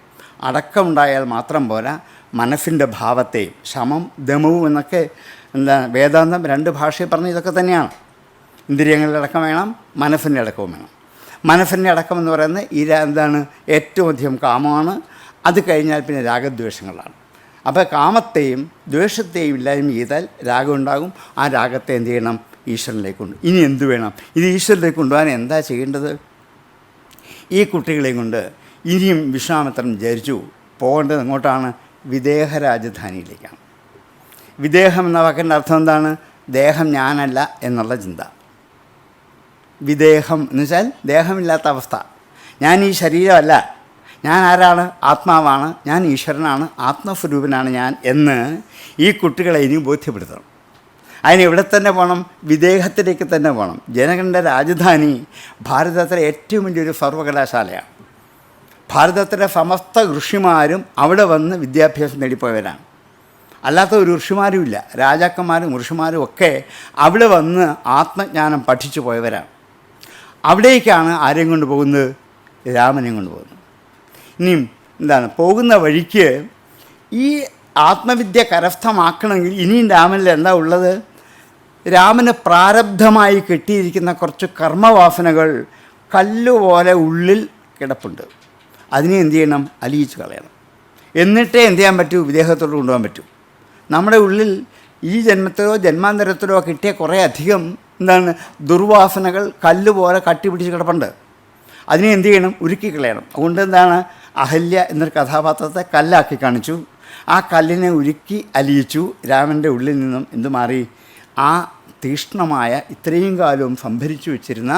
അടക്കമുണ്ടായാൽ മാത്രം പോരാ, മനസ്സിൻ്റെ ഭാവത്തെയും, ശമം ദമവും എന്നൊക്കെ വേദാന്തം 2 ഭാഷയിൽ പറഞ്ഞ ഇതൊക്കെ തന്നെയാണ്. ഇന്ദ്രിയങ്ങളുടെ അടക്കം വേണം, മനസ്സിൻ്റെ അടക്കവും വേണം. മനസ്സിൻ്റെ അടക്കം എന്ന് പറയുന്നത് ഏറ്റവും അധികം കാമമാണ്. അത് കഴിഞ്ഞാൽ പിന്നെ രാഗദ്വേഷങ്ങളാണ്. അപ്പോൾ കാമത്തെയും ദ്വേഷത്തെയും ഇല്ലായ്മ ചെയ്താൽ രാഗം ഉണ്ടാകും. ആ രാഗത്തെ എന്ത് ചെയ്യണം? ഈശ്വരനിലേക്ക് കൊണ്ടുപോകും. ഇനി എന്ത് വേണം? ഇത് ഈശ്വരനിലേക്ക് കൊണ്ടുപോകാൻ എന്താ ചെയ്യേണ്ടത്? ഈ കുട്ടികളെയും കൊണ്ട് ഇനിയും വിശ്വാമിത്രൻ വിചാരിച്ചു പോകേണ്ടത് എങ്ങോട്ടാണ്? വിദേഹ രാജധാനിയിലേക്കാണ്. വിദേഹം എന്ന വാക്കിൻ്റെ അർത്ഥം എന്താണ്? ദേഹം ഞാനല്ല എന്നുള്ള ചിന്ത. വിദേഹം എന്ന് വെച്ചാൽ ദേഹമില്ലാത്ത അവസ്ഥ. ഞാൻ ഈ ശരീരമല്ല, ഞാൻ ആരാണ്? ആത്മാവാണ്, ഞാൻ ഈശ്വരനാണ്, ആത്മസ്വരൂപനാണ് ഞാൻ എന്ന് ഈ കുട്ടികളെ ഇനി ബോധ്യപ്പെടുത്തണം. അതിന് ഇവിടെ തന്നെ പോകണം, വിദേഹത്തിലേക്ക് തന്നെ പോകണം. ജനകൻ്റെ രാജധാനി ഭാരതത്തിലെ ഏറ്റവും വലിയൊരു സർവകലാശാലയാണ്. ഭാരതത്തിലെ സമസ്ത ഋഷിമാരും അവിടെ വന്ന് വിദ്യാഭ്യാസം നേടിപ്പോയവരാണ്. അല്ലാത്ത ഒരു ഋഷിമാരുമില്ല. രാജാക്കന്മാരും ഋഷിമാരും ഒക്കെ അവിടെ വന്ന് ആത്മജ്ഞാനം പഠിച്ചു പോയവരാണ്. അവിടേക്കാണ് ആരെയും കൊണ്ട് പോകുന്നത്? രാമനെയും കൊണ്ട് പോകുന്നത്. ഇനിയും പോകുന്ന വഴിക്ക് ഈ ആത്മവിദ്യ കരസ്ഥമാക്കണമെങ്കിൽ ഇനിയും രാമനിൽ എന്താ ഉള്ളത്? രാമന് പ്രാരബ്ധമായി കെട്ടിയിരിക്കുന്ന കുറച്ച് കർമ്മവാസനകൾ കല്ലുപോലെ ഉള്ളിൽ കിടപ്പുണ്ട്. അതിനെ എന്ത് ചെയ്യണം? അലിയിച്ച് കളയണം. എന്നിട്ടേ എന്ത് ചെയ്യാൻ പറ്റൂ? വിദേഹത്തോട് കൊണ്ടുപോകാൻ പറ്റൂ. നമ്മുടെ ഉള്ളിൽ ഈ ജന്മത്തിലോ ജന്മാന്തരത്തിലോ കിട്ടിയ കുറേ അധികം ദുർവാസനകൾ കല്ലുപോലെ കട്ടിപിടിച്ച് കിടപ്പുണ്ട്. അതിനെ എന്ത് ചെയ്യണം? ഉരുക്കി കളയണം. അതുകൊണ്ട് അഹല്യ എന്നൊരു കഥാപാത്രത്തെ കല്ലാക്കി കാണിച്ചു. ആ കല്ലിനെ ഉരുക്കി അലിയിച്ചു. രാമൻ്റെ ഉള്ളിൽ നിന്നും എന്ത് മാറി? ആ തീക്ഷ്ണമായ ഇത്രയും കാലവും സംഭരിച്ചു വച്ചിരുന്ന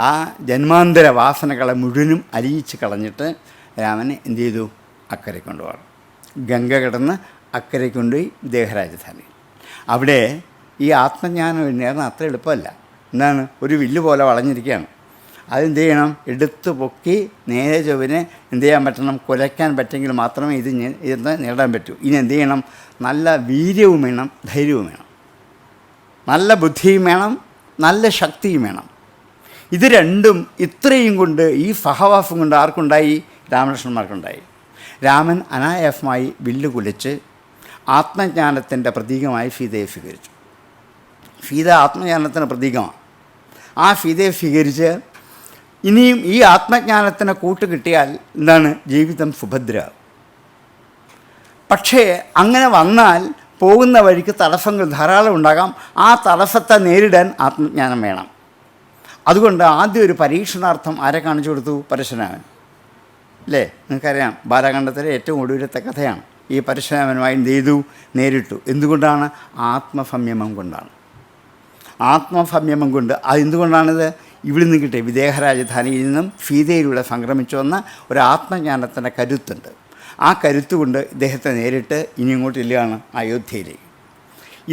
ആ ജന്മാന്തര വാസനകളെ മുഴുവനും അലിയിച്ച് കളഞ്ഞിട്ട് രാമനെ എന്ത് ചെയ്തു? അക്കരെ കൊണ്ടുപോകണം. ഗംഗ കിടന്ന് അക്കരെ കൊണ്ടുപോയി ദേഹരാജധാനി. അവിടെ ഈ ആത്മജ്ഞാനം നേർന്ന് അത്ര എളുപ്പമല്ല. ഒരു വില്ല് പോലെ വളഞ്ഞിരിക്കുകയാണ്. അതെന്ത് ചെയ്യണം? എടുത്ത് പൊക്കി നേരെ ചൊവ്വിനെ എന്ത് ചെയ്യാൻ പറ്റണം? കുലയ്ക്കാൻ പറ്റുമെങ്കിൽ മാത്രമേ ഇത് നേടാൻ പറ്റൂ. ഇനി എന്ത് ചെയ്യണം? നല്ല വീര്യവും വേണം, ധൈര്യവും വേണം, നല്ല ബുദ്ധിയും വേണം, നല്ല ശക്തിയും വേണം. ഇത് രണ്ടും ഇത്രയും കൊണ്ട് ഈ സഹവാസം കൊണ്ട് ആർക്കുണ്ടായി? രാമലക്ഷ്മണന്മാർക്കുണ്ടായി. രാമൻ അനായാസമായി വില്ല് കുലച്ച് ആത്മജ്ഞാനത്തിൻ്റെ പ്രതീകമായി സീതയെ സ്വീകരിച്ചു. സീത ആത്മജ്ഞാനത്തിൻ്റെ പ്രതീകമാണ്. ആ സീതയെ സ്വീകരിച്ച് ഇനിയും ഈ ആത്മജ്ഞാനത്തിന് കൂട്ട് കിട്ടിയാൽ ജീവിതം സുഭദ്ര. പക്ഷേ അങ്ങനെ വന്നാൽ പോകുന്ന വഴിക്ക് തടസ്സങ്ങൾ ധാരാളം ഉണ്ടാകാം. ആ തടസ്സത്തെ നേരിടാൻ ആത്മജ്ഞാനം വേണം. അതുകൊണ്ട് ആദ്യം ഒരു പരീക്ഷണാർത്ഥം ആരെ കാണിച്ചു കൊടുത്തു? പരശുരാമൻ. അല്ലേ? നിങ്ങൾക്കറിയാം, ബാലകാണ്ഡത്തിലെ ഏറ്റവും ഒടുവിലത്തെ കഥയാണ്. ഈ പരശുരാമനുമായി എന്ത് ചെയ്തു? നേരിട്ടു. എന്തുകൊണ്ടാണ്? ആത്മസംയമം കൊണ്ടാണ്. ആത്മസംയമം കൊണ്ട്. അതെന്തുകൊണ്ടാണിത്? ഇവിടെ നിന്ന് കിട്ടിയ വിദേഹരാജധാനിയിൽ നിന്നും സീതയിലൂടെ സംക്രമിച്ചു വന്ന ഒരു ആത്മജ്ഞാനത്തിൻ്റെ കരുത്തുണ്ട്. ആ കരുത്തുകൊണ്ട് ഇദ്ദേഹത്തെ നേരിട്ട് ഇനി ഇങ്ങോട്ടില്ലാണ് അയോധ്യയിലേക്ക്.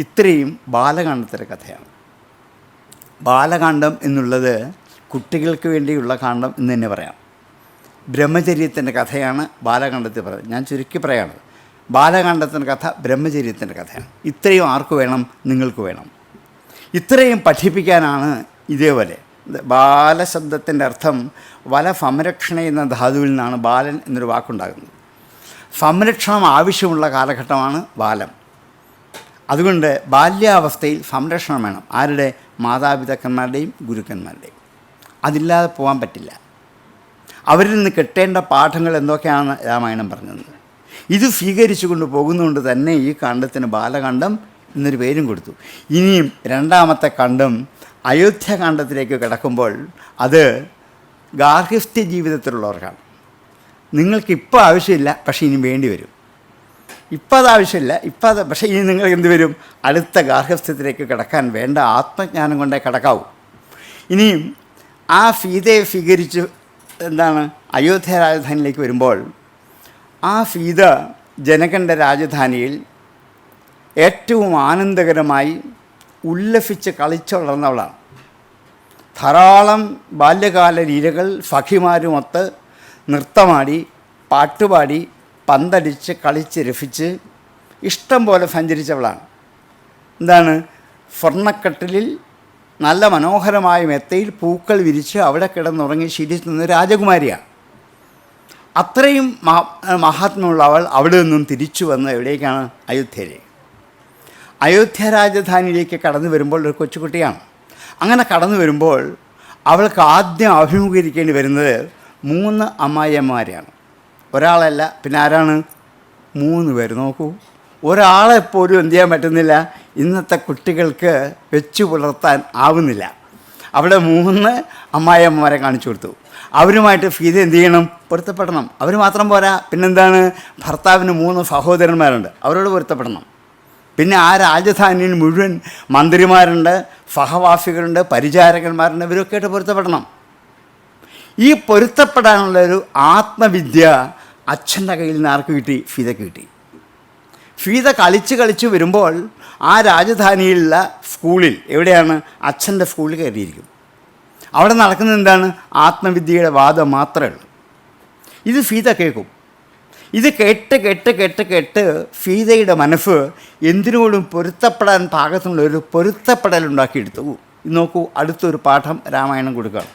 ഇത്രയും ബാലകാണ്ഡത്തിലെ കഥയാണ്. ബാലകാന്ഡം എന്നുള്ളത് കുട്ടികൾക്ക് വേണ്ടിയുള്ള കാണ്ഡം എന്ന് തന്നെ പറയാം. ബ്രഹ്മചര്യത്തിൻ്റെ കഥയാണ് ബാലകാണ്ഡത്തിൽ പറയുന്നത്. ഞാൻ ചുരുക്കി പറയാണ്, ബാലകാണ്ഡത്തിൻ്റെ കഥ ബ്രഹ്മചര്യത്തിൻ്റെ കഥയാണ്. ഇത്രയും ആർക്ക് വേണം? നിങ്ങൾക്ക് വേണം. ഇത്രയും പഠിപ്പിക്കാനാണ് ഇതേപോലെ. ബാലശബ്ദത്തിൻ്റെ അർത്ഥം വല സംരക്ഷണ എന്ന ധാതുവിൽ നിന്നാണ് ബാലൻ എന്നൊരു വാക്കുണ്ടാകുന്നത്. സംരക്ഷണം ആവശ്യമുള്ള കാലഘട്ടമാണ് ബാലം. അതുകൊണ്ട് ബാല്യാവസ്ഥയിൽ സംരക്ഷണം വേണം. ആരുടെ? മാതാപിതാക്കന്മാരുടെയും ഗുരുക്കന്മാരുടെയും. അതില്ലാതെ പോകാൻ പറ്റില്ല. അവരിൽ നിന്ന് കിട്ടേണ്ട പാഠങ്ങൾ എന്തൊക്കെയാണ് രാമായണം പറഞ്ഞത്. ഇത് സ്വീകരിച്ചു കൊണ്ട് പോകുന്നതുകൊണ്ട് തന്നെ ഈ കാണ്ഡത്തിന് ബാലകാണ്ഡം എന്നൊരു പേരും കൊടുത്തു. ഇനിയും രണ്ടാമത്തെ കാണ്ഡം അയോധ്യാകാണ്ഡത്തിലേക്ക് കിടക്കുമ്പോൾ അത് ഗാർഹസ്ഥ്യ ജീവിതത്തിലുള്ളവർക്കാണ്. നിങ്ങൾക്കിപ്പോൾ ആവശ്യമില്ല, പക്ഷേ ഇനി വേണ്ടി വരും. ഇപ്പം അത് ആവശ്യമില്ല, പക്ഷേ ഇനി നിങ്ങൾക്ക് എന്ത് വരും? അടുത്ത ഗാർഹസ്ഥ്യത്തിലേക്ക് കിടക്കാൻ വേണ്ട ആത്മജ്ഞാനം കൊണ്ടേ കിടക്കാവൂ. ഇനിയും ആ സീതയെ സ്വീകരിച്ച് അയോധ്യ രാജധാനിയിലേക്ക് വരുമ്പോൾ ആ സീത ജനകൻ്റെ രാജധാനിയിൽ ഏറ്റവും ആനന്ദകരമായി ഉല്ലസിച്ച് കളിച്ചു വളർന്നവളാണ്. ധാരാളം ബാല്യകാല ലീലകൾ സഖിമാരുമൊത്ത് നൃത്തമാടി, പാട്ടുപാടി, പന്തടിച്ച്, കളിച്ച് രസിച്ച് ഇഷ്ടം പോലെ സഞ്ചരിച്ചവളാണ്. സ്വർണ്ണക്കട്ടിലിൽ നല്ല മനോഹരമായ മെത്തയിൽ പൂക്കൾ വിരിച്ച് അവിടെ കിടന്നുറങ്ങി ശീലിക്കുന്ന രാജകുമാരിയാണ്. അത്രയും മഹാത്മ്യമുള്ള അവൾ അവിടെ നിന്നും തിരിച്ചു വന്ന് എവിടേക്കാണ്? അയോധ്യയിലേക്ക്. അയോധ്യ രാജധാനിയിലേക്ക് കടന്നു വരുമ്പോൾ ഒരു കൊച്ചുകുട്ടിയാണ്. അങ്ങനെ കടന്നു വരുമ്പോൾ അവൾക്ക് ആദ്യം അഭിമുഖീകരിക്കേണ്ടി വരുന്നത് 3 അമ്മായിയമ്മമാരെയാണ്. ഒരാളല്ല, പിന്നെ ആരാണ്? 3 പേര്. നോക്കൂ, ഒരാളെപ്പോലും എന്ത് ചെയ്യാൻ പറ്റുന്നില്ല. ഇന്നത്തെ കുട്ടികൾക്ക് വെച്ചു പുലർത്താൻ ആവുന്നില്ല. അവിടെ 3 അമ്മായിയമ്മമാരെ കാണിച്ചു കൊടുത്തു. അവരുമായിട്ട് സീത എന്ത് ചെയ്യണം? പൊരുത്തപ്പെടണം. അവർ മാത്രം പോരാ, പിന്നെന്താണ്? ഭർത്താവിന് 3 സഹോദരന്മാരുണ്ട്, അവരോട് പൊരുത്തപ്പെടണം. പിന്നെ ആ രാജധാനിയിൽ മുഴുവൻ മന്ത്രിമാരുണ്ട്, സഹവാസികളുണ്ട്, പരിചാരകന്മാരുണ്ട്, ഇവരൊക്കെ ആയിട്ട് പൊരുത്തപ്പെടണം. ഈ പൊരുത്തപ്പെടാനുള്ളൊരു ആത്മവിദ്യ അച്ഛൻ്റെ കയ്യിൽ നിന്ന് ആർക്ക് കിട്ടി? സീതയ്ക്ക് കിട്ടി. സീത കളിച്ച് വരുമ്പോൾ ആ രാജധാനിയിലുള്ള സ്കൂളിൽ, എവിടെയാണ്? അച്ഛൻ്റെ സ്കൂളിൽ കയറിയിരിക്കും. അവിടെ നടക്കുന്നത് എന്താണ്? ആത്മവിദ്യയുടെ വാദം മാത്രമേ ഉള്ളൂ. ഇത് സീത കേൾക്കും. ഇത് കേട്ട് സീതയുടെ മനസ്സ് എന്തിനോടും പൊരുത്തപ്പെടാൻ പാകത്തിനുള്ള ഒരു പൊരുത്തപ്പെടലുണ്ടാക്കിയെടുത്തു. നോക്കൂ, അടുത്തൊരു പാഠം രാമായണം കൊടുക്കുകയാണ്.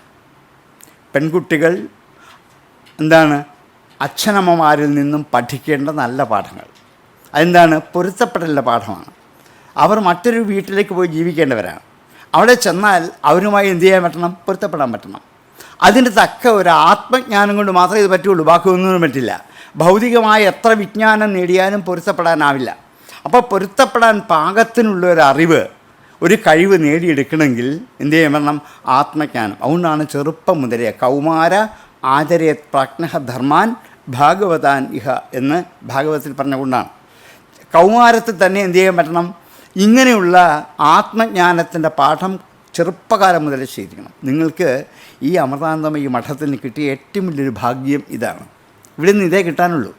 പെൺകുട്ടികൾ അച്ഛനമ്മമാരിൽ നിന്നും പഠിക്കേണ്ട നല്ല പാഠങ്ങൾ. അതെന്താണ്? പൊരുത്തപ്പെടലിൻ്റെ പാഠമാണ്. അവർ മറ്റൊരു വീട്ടിലേക്ക് പോയി ജീവിക്കേണ്ടവരാണ്. അവിടെ ചെന്നാൽ അവരുമായി എന്ത് ചെയ്യാൻ പറ്റണം? പൊരുത്തപ്പെടാൻ പറ്റണം. അതിന് തക്ക ഒരു ആത്മജ്ഞാനം കൊണ്ട് മാത്രമേ ഇത് പറ്റുള്ളൂ, ബാക്കിയൊന്നും പറ്റില്ല. ഭൗതികമായ എത്ര വിജ്ഞാനം നേടിയാലും പൊരുത്തപ്പെടാനാവില്ല. അപ്പോൾ പൊരുത്തപ്പെടാൻ പാകത്തിനുള്ള ഒരു അറിവ്, ഒരു കഴിവ് നേടിയെടുക്കണമെങ്കിൽ എന്ത് ചെയ്യാൻ പറ്റണം? ആത്മജ്ഞാനം. അതുകൊണ്ടാണ് ചെറുപ്പം മുതലേ കൗമാര ആചരയത് പ്രാജ്ഞഃ ധർമാൻ ഭാഗവതാൻ ഇഹ എന്ന് ഭാഗവതത്തിൽ പറഞ്ഞുകൊണ്ടാണ്. കൗമാരത്തിൽ തന്നെ എന്ത് ചെയ്യാൻ പറ്റണം? ഇങ്ങനെയുള്ള ആത്മജ്ഞാനത്തിൻ്റെ പാഠം ചെറുപ്പകാലം മുതൽ ചെയ്തിരിക്കണം. നിങ്ങൾക്ക് ഈ അമൃതാനന്ദമയി മഠത്തിൽ നിന്ന് കിട്ടിയ ഏറ്റവും വലിയൊരു ഭാഗ്യം ഇതാണ്. ഇവിടെ നിന്ന് ഇതേ കിട്ടാനുള്ളൂ.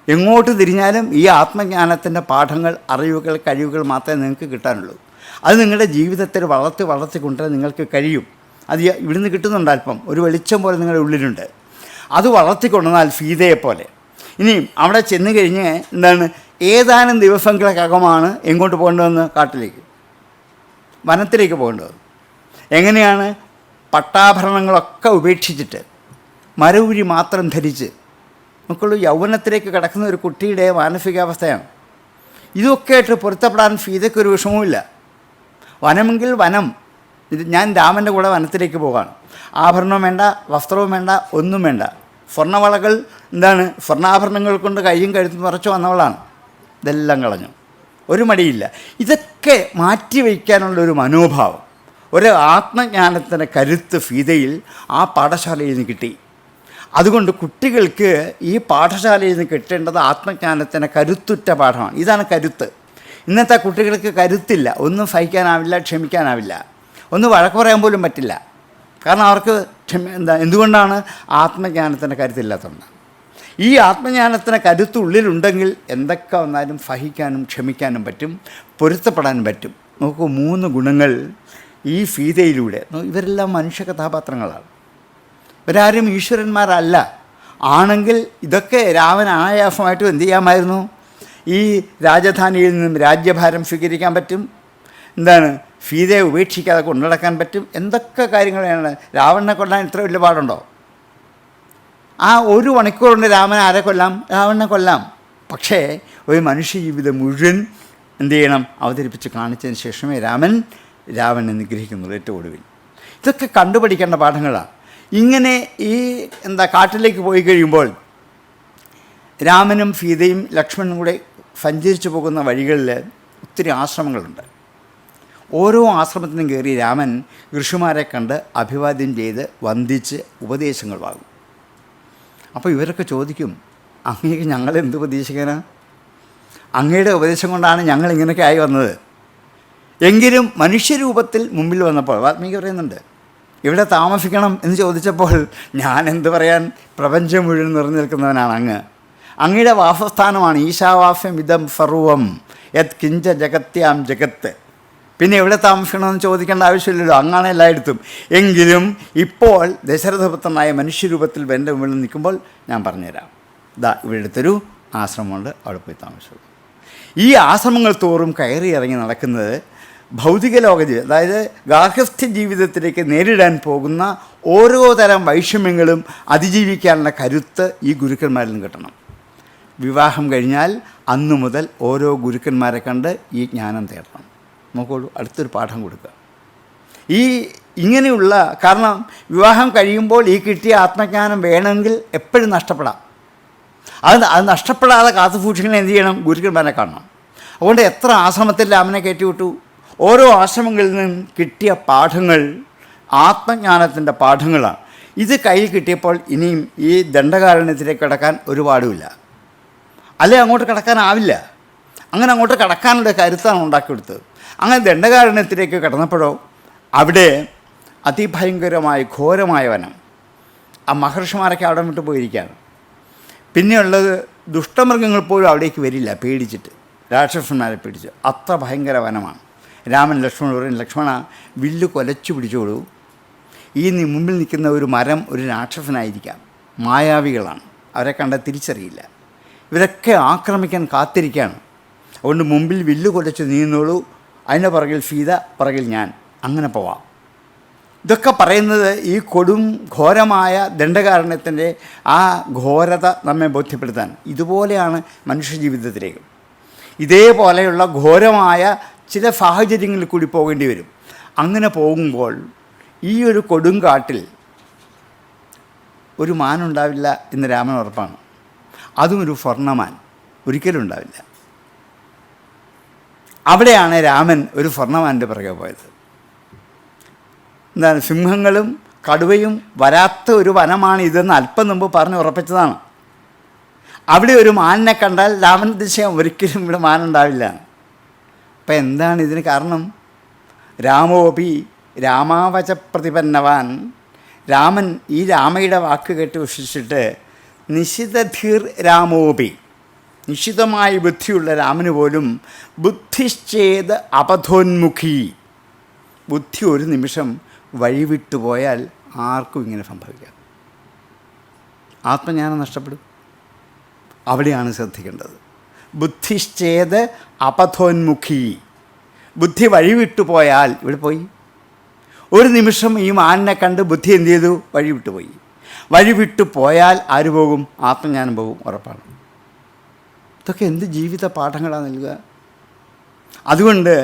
എങ്ങോട്ട് തിരിഞ്ഞാലും ഈ ആത്മജ്ഞാനത്തിൻ്റെ പാഠങ്ങൾ, അറിവുകൾ, കഴിവുകൾ മാത്രമേ നിങ്ങൾക്ക് കിട്ടാനുള്ളൂ. അത് നിങ്ങളുടെ ജീവിതത്തിൽ വളർത്തി കൊണ്ടുവരാൻ നിങ്ങൾക്ക് കഴിയും. അത് ഇവിടുന്ന് കിട്ടുന്നുണ്ട്. അല്പം ഒരു വെളിച്ചം പോലെ നിങ്ങളുടെ ഉള്ളിലുണ്ട്. അത് വളർത്തിക്കൊണ്ടുവന്നാൽ സീതയെപ്പോലെ. ഇനിയും അവിടെ ചെന്ന് കഴിഞ്ഞ് ഏതാനും ദിവസങ്ങൾക്കകമാണ് എങ്ങോട്ട് പോകേണ്ടതെന്ന്? കാട്ടിലേക്ക്, വനത്തിലേക്ക് പോകേണ്ടത്. എങ്ങനെയാണ്? പട്ടാഭരണങ്ങളൊക്കെ ഉപേക്ഷിച്ചിട്ട് മരവുരി മാത്രം ധരിച്ച്. നമുക്കുള്ള യൗവനത്തിലേക്ക് കിടക്കുന്ന ഒരു കുട്ടിയുടെ മാനസികാവസ്ഥയാണ്. ഇതൊക്കെ ആയിട്ട് പൊരുത്തപ്പെടാൻ സീതയ്ക്കൊരു വിഷമവുമില്ല. വനമെങ്കിൽ വനം. ഞാൻ രാമൻ്റെ കൂടെ വനത്തിലേക്ക് പോകാണ്. ആഭരണവും വേണ്ട, വസ്ത്രവും വേണ്ട, ഒന്നും വേണ്ട. സ്വർണ്ണവളകൾ സ്വർണ്ണാഭരണങ്ങൾ കൊണ്ട് കയ്യും കഴുത്തും നിറച്ച് വന്നവളാണ്. ഇതെല്ലാം കളഞ്ഞു, ഒരു മടിയില്ല. ഇതൊക്കെ മാറ്റിവെക്കാനുള്ളൊരു മനോഭാവം, ഒരു ആത്മജ്ഞാനത്തിൻ്റെ കരുത്ത് സീതയിൽ ആ പാഠശാലയിൽ നിന്ന് കിട്ടി. അതുകൊണ്ട് കുട്ടികൾക്ക് ഈ പാഠശാലയിൽ നിന്ന് കിട്ടേണ്ടത് ആത്മജ്ഞാനത്തിൻ്റെ കരുത്തുറ്റ പാഠമാണ്. ഇതാണ് കരുത്ത്. ഇന്നത്തെ കുട്ടികൾക്ക് കരുത്തില്ല. ഒന്നും സഹിക്കാനാവില്ല, ക്ഷമിക്കാനാവില്ല, ഒന്ന് വഴക്ക് പറയാൻ പോലും പറ്റില്ല. കാരണം അവർക്ക് എന്തുകൊണ്ടാണ്? ആത്മജ്ഞാനത്തിൻ്റെ കരുത്തില്ലാത്തതുകൊണ്ടാണ്. ഈ ആത്മജ്ഞാനത്തിന് കരുത്തുള്ളിലുണ്ടെങ്കിൽ എന്തൊക്കെ വന്നാലും സഹിക്കാനും ക്ഷമിക്കാനും പറ്റും, പൊരുത്തപ്പെടാനും പറ്റും. നോക്കൂ, 3 ഗുണങ്ങൾ ഈ സീതയിലൂടെ. ഇവരെല്ലാം മനുഷ്യ കഥാപാത്രങ്ങളാണ്, ഇവരാരും ഈശ്വരന്മാരല്ല. ആണെങ്കിൽ ഇതൊക്കെ രാമൻ അനായാസമായിട്ടും എന്ത് ചെയ്യാമായിരുന്നു? ഈ രാജധാനിയിൽ നിന്നും രാജ്യഭാരം സ്വീകരിക്കാൻ പറ്റും, സീതയെ ഉപേക്ഷിക്കാതെ കൊണ്ടു നടക്കാൻ പറ്റും. എന്തൊക്കെ കാര്യങ്ങളാണ്. രാവണനെ കൊല്ലാൻ ഇത്ര വലിയ പാടുണ്ടോ? ആ 1 മണിക്കൂർ കൊണ്ട് രാമൻ ആരെ കൊല്ലാം? രാവണനെ കൊല്ലാം. പക്ഷേ ഒരു മനുഷ്യ ജീവിതം മുഴുവൻ എന്ത് ചെയ്യണം? അവതരിപ്പിച്ച് കാണിച്ചതിന് ശേഷമേ രാവണനെ നിഗ്രഹിക്കുന്നുള്ളൂ ഏറ്റവും ഒടുവിൽ. ഇതൊക്കെ കണ്ടുപഠിക്കേണ്ട പാഠങ്ങളാണ്. ഇങ്ങനെ ഈ കാട്ടിലേക്ക് പോയി കഴിയുമ്പോൾ രാമനും സീതയും ലക്ഷ്മണനും കൂടെ സഞ്ചരിച്ചു പോകുന്ന വഴികളിൽ ഒത്തിരി ആശ്രമങ്ങളുണ്ട്. ഓരോ ആശ്രമത്തിനും കയറി രാമൻ ഋഷിമാരെ കണ്ട് അഭിവാദ്യം ചെയ്ത് വന്ദിച്ച് ഉപദേശങ്ങൾ വാങ്ങും. അപ്പോൾ ഇവരൊക്കെ ചോദിക്കും, അങ്ങേക്ക് ഞങ്ങളെന്ത് ഉപദേശിക്കാനാ? അങ്ങയുടെ ഉപദേശം കൊണ്ടാണ് ഞങ്ങൾ ഇങ്ങനെയൊക്കെ ആയി വന്നത്. എങ്കിലും മനുഷ്യരൂപത്തിൽ മുമ്പിൽ വന്നപ്പോൾ വാൽമീകി പറയുന്നുണ്ട്, ഇവിടെ താമസിക്കണം എന്ന് ചോദിച്ചപ്പോൾ ഞാൻ എന്ത് പറയാൻ, പ്രപഞ്ചം മുഴുവൻ നിറഞ്ഞു നിൽക്കുന്നവനാണ് അങ്ങയുടെ വാസസ്ഥാനമാണ് ഈശാവാസ്യം ഇതം സർവം യത് കിഞ്ച ജഗത്യാം ജഗത്ത്. പിന്നെ എവിടെ താമസിക്കണമെന്ന് ചോദിക്കേണ്ട ആവശ്യമില്ലല്ലോ, അങ്ങാണ് എല്ലായിടത്തും. എങ്കിലും ഇപ്പോൾ ദശരഥപുത്രനായ മനുഷ്യരൂപത്തിൽ എൻ്റെ മുമ്പിൽ നിൽക്കുമ്പോൾ ഞാൻ പറഞ്ഞുതരാം, ഇവിടെ അടുത്തൊരു ആശ്രമമുണ്ട്, അവിടെ പോയി താമസിച്ചു. ഈ ആശ്രമങ്ങൾ തോറും കയറി ഇറങ്ങി നടക്കുന്നത് ഭൗതിക ലോക ജീവിതം, അതായത് ഗാർഹസ്ഥ്യ ജീവിതത്തിലേക്ക് നേരിടാൻ പോകുന്ന ഓരോ തരം വൈഷമ്യങ്ങളും അതിജീവിക്കാനുള്ള കരുത്ത് ഈ ഗുരുക്കന്മാരിൽ നിന്ന് കിട്ടണം. വിവാഹം കഴിഞ്ഞാൽ അന്നു മുതൽ ഓരോ ഗുരുക്കന്മാരെ കണ്ട് ഈ ജ്ഞാനം തേടണം. നോക്കോളൂ, അടുത്തൊരു പാഠം കൊടുക്കുക. ഇങ്ങനെയുള്ള കാരണം വിവാഹം കഴിയുമ്പോൾ ഈ കിട്ടിയ ആത്മജ്ഞാനം വേണമെങ്കിൽ എപ്പോഴും നഷ്ടപ്പെടാം. അത് നഷ്ടപ്പെടാതെ കാത്തു സൂക്ഷിക്കണം. എന്ത് ചെയ്യണം? ഗുരുക്കന്മാരെ കാണണം. അതുകൊണ്ട് എത്ര ആശ്രമത്തിൽ രാമനെ കയറ്റിവിട്ടു. ഓരോ ആശ്രമങ്ങളിൽ നിന്നും കിട്ടിയ പാഠങ്ങൾ ആത്മജ്ഞാനത്തിൻ്റെ പാഠങ്ങളാണ്. ഇത് കയ്യിൽ കിട്ടിയപ്പോൾ ഇനിയും ഈ ദണ്ഡകാരണ്യത്തിലേക്ക് കിടക്കാൻ ഒരുപാടുമില്ല, അല്ലെ അങ്ങോട്ട് കിടക്കാനാവില്ല. അങ്ങനെ അങ്ങോട്ട് കിടക്കാനുള്ള കരുത്താണ് ഉണ്ടാക്കിയെടുത്തത്. അങ്ങനെ ദണ്ഡകാരണ്യത്തിലേക്ക് കിടന്നപ്പോഴോ അവിടെ അതിഭയങ്കരമായ ഘോരമായ വനം. ആ മഹർഷിമാരൊക്കെ അവിടെ വിട്ട് പോയിരിക്കുകയാണ്. പിന്നെയുള്ളത് ദുഷ്ടമൃഗങ്ങൾ പോലും അവിടേക്ക് വരില്ല, പേടിച്ചിട്ട്, രാക്ഷസന്മാരെ പേടിച്ച്. അത്ര ഭയങ്കര വനമാണ്. രാമൻ ലക്ഷ്മണൻ പറയും, ലക്ഷ്മണ വില്ല് കൊലച്ചു പിടിച്ചോളൂ. ഈ മുമ്പിൽ നിൽക്കുന്ന ഒരു മരം ഒരു രാക്ഷസനായിരിക്കാം, മായാവികളാണ്, അവരെ കണ്ടാൽ തിരിച്ചറിയില്ല. ഇവരൊക്കെ ആക്രമിക്കാൻ കാത്തിരിക്കുകയാണ്. അതുകൊണ്ട് മുമ്പിൽ വില്ല് കൊലച്ച് നീങ്ങുന്നോളൂ, അതിൻ്റെ പുറകിൽ സീത, പുറകിൽ ഞാൻ, അങ്ങനെ പോവാം. ഇതൊക്കെ പറയുന്നത് ഈ കൊടും ഘോരമായ ദണ്ഡകാരണ്യത്തിൻ്റെ ആ ഘോരത നമ്മെ ബോധ്യപ്പെടുത്താൻ. ഇതുപോലെയാണ് മനുഷ്യജീവിതത്തിലേക്ക്. ഇതേപോലെയുള്ള ഘോരമായ ചില സാഹചര്യങ്ങളിൽ കൂടി പോകേണ്ടി വരും. അങ്ങനെ പോകുമ്പോൾ ഈ ഒരു കൊടുങ്കാട്ടിൽ ഒരു മാനുണ്ടാവില്ല എന്ന് രാമൻ ഉറപ്പാണ്. അതും ഒരു സ്വർണ്ണമാൻ ഒരിക്കലും ഉണ്ടാവില്ല. അവിടെയാണ് രാമൻ ഒരു സ്വർണ്ണമാൻ്റെ പിറകെ പോയത്. സിംഹങ്ങളും കടുവയും വരാത്ത ഒരു വനമാണ് ഇതെന്ന് അല്പം മുമ്പ് പറഞ്ഞ് ഉറപ്പിച്ചതാണ്. അവിടെ ഒരു മാനിനെ കണ്ടാൽ രാമൻ ദിശയം ഒരിക്കലും ഇവിടെ മാനുണ്ടാവില്ല. അപ്പം എന്താണ് ഇതിന് കാരണം? രാമോപി രാമാവച പ്രതിപന്നവാൻ. രാമൻ ഈ രാമയുടെ വാക്ക് കേട്ട് വിശ്വസിച്ചിട്ട് നിശിതധീർ രാമോപി, നിശ്ചിതമായ ബുദ്ധിയുള്ള രാമന് പോലും ബുദ്ധിശ്ചേത് അപഥോന്മുഖി. ബുദ്ധി ഒരു നിമിഷം വഴിവിട്ടുപോയാൽ ആർക്കും ഇങ്ങനെ സംഭവിക്കാം. ആത്മജ്ഞാനം നഷ്ടപ്പെടും. അവിടെയാണ് ശ്രദ്ധിക്കേണ്ടത്. ബുദ്ധിശ്ചേത് അപഥോന്മുഖി. ബുദ്ധി വഴിവിട്ടുപോയാൽ ഇവിടെ പോയി. ഒരു നിമിഷം ഈ മാനിനെ കണ്ട് ബുദ്ധി എന്ത് ചെയ്തു? വഴിവിട്ടുപോയി. വഴിവിട്ടു പോയാൽ ആര് പോകും? ആത്മജ്ഞാനം പോകും, ഉറപ്പാണ്. ഇതൊക്കെ എന്ത് ജീവിത പാഠങ്ങളാണ് നൽകുക. അതുകൊണ്ട്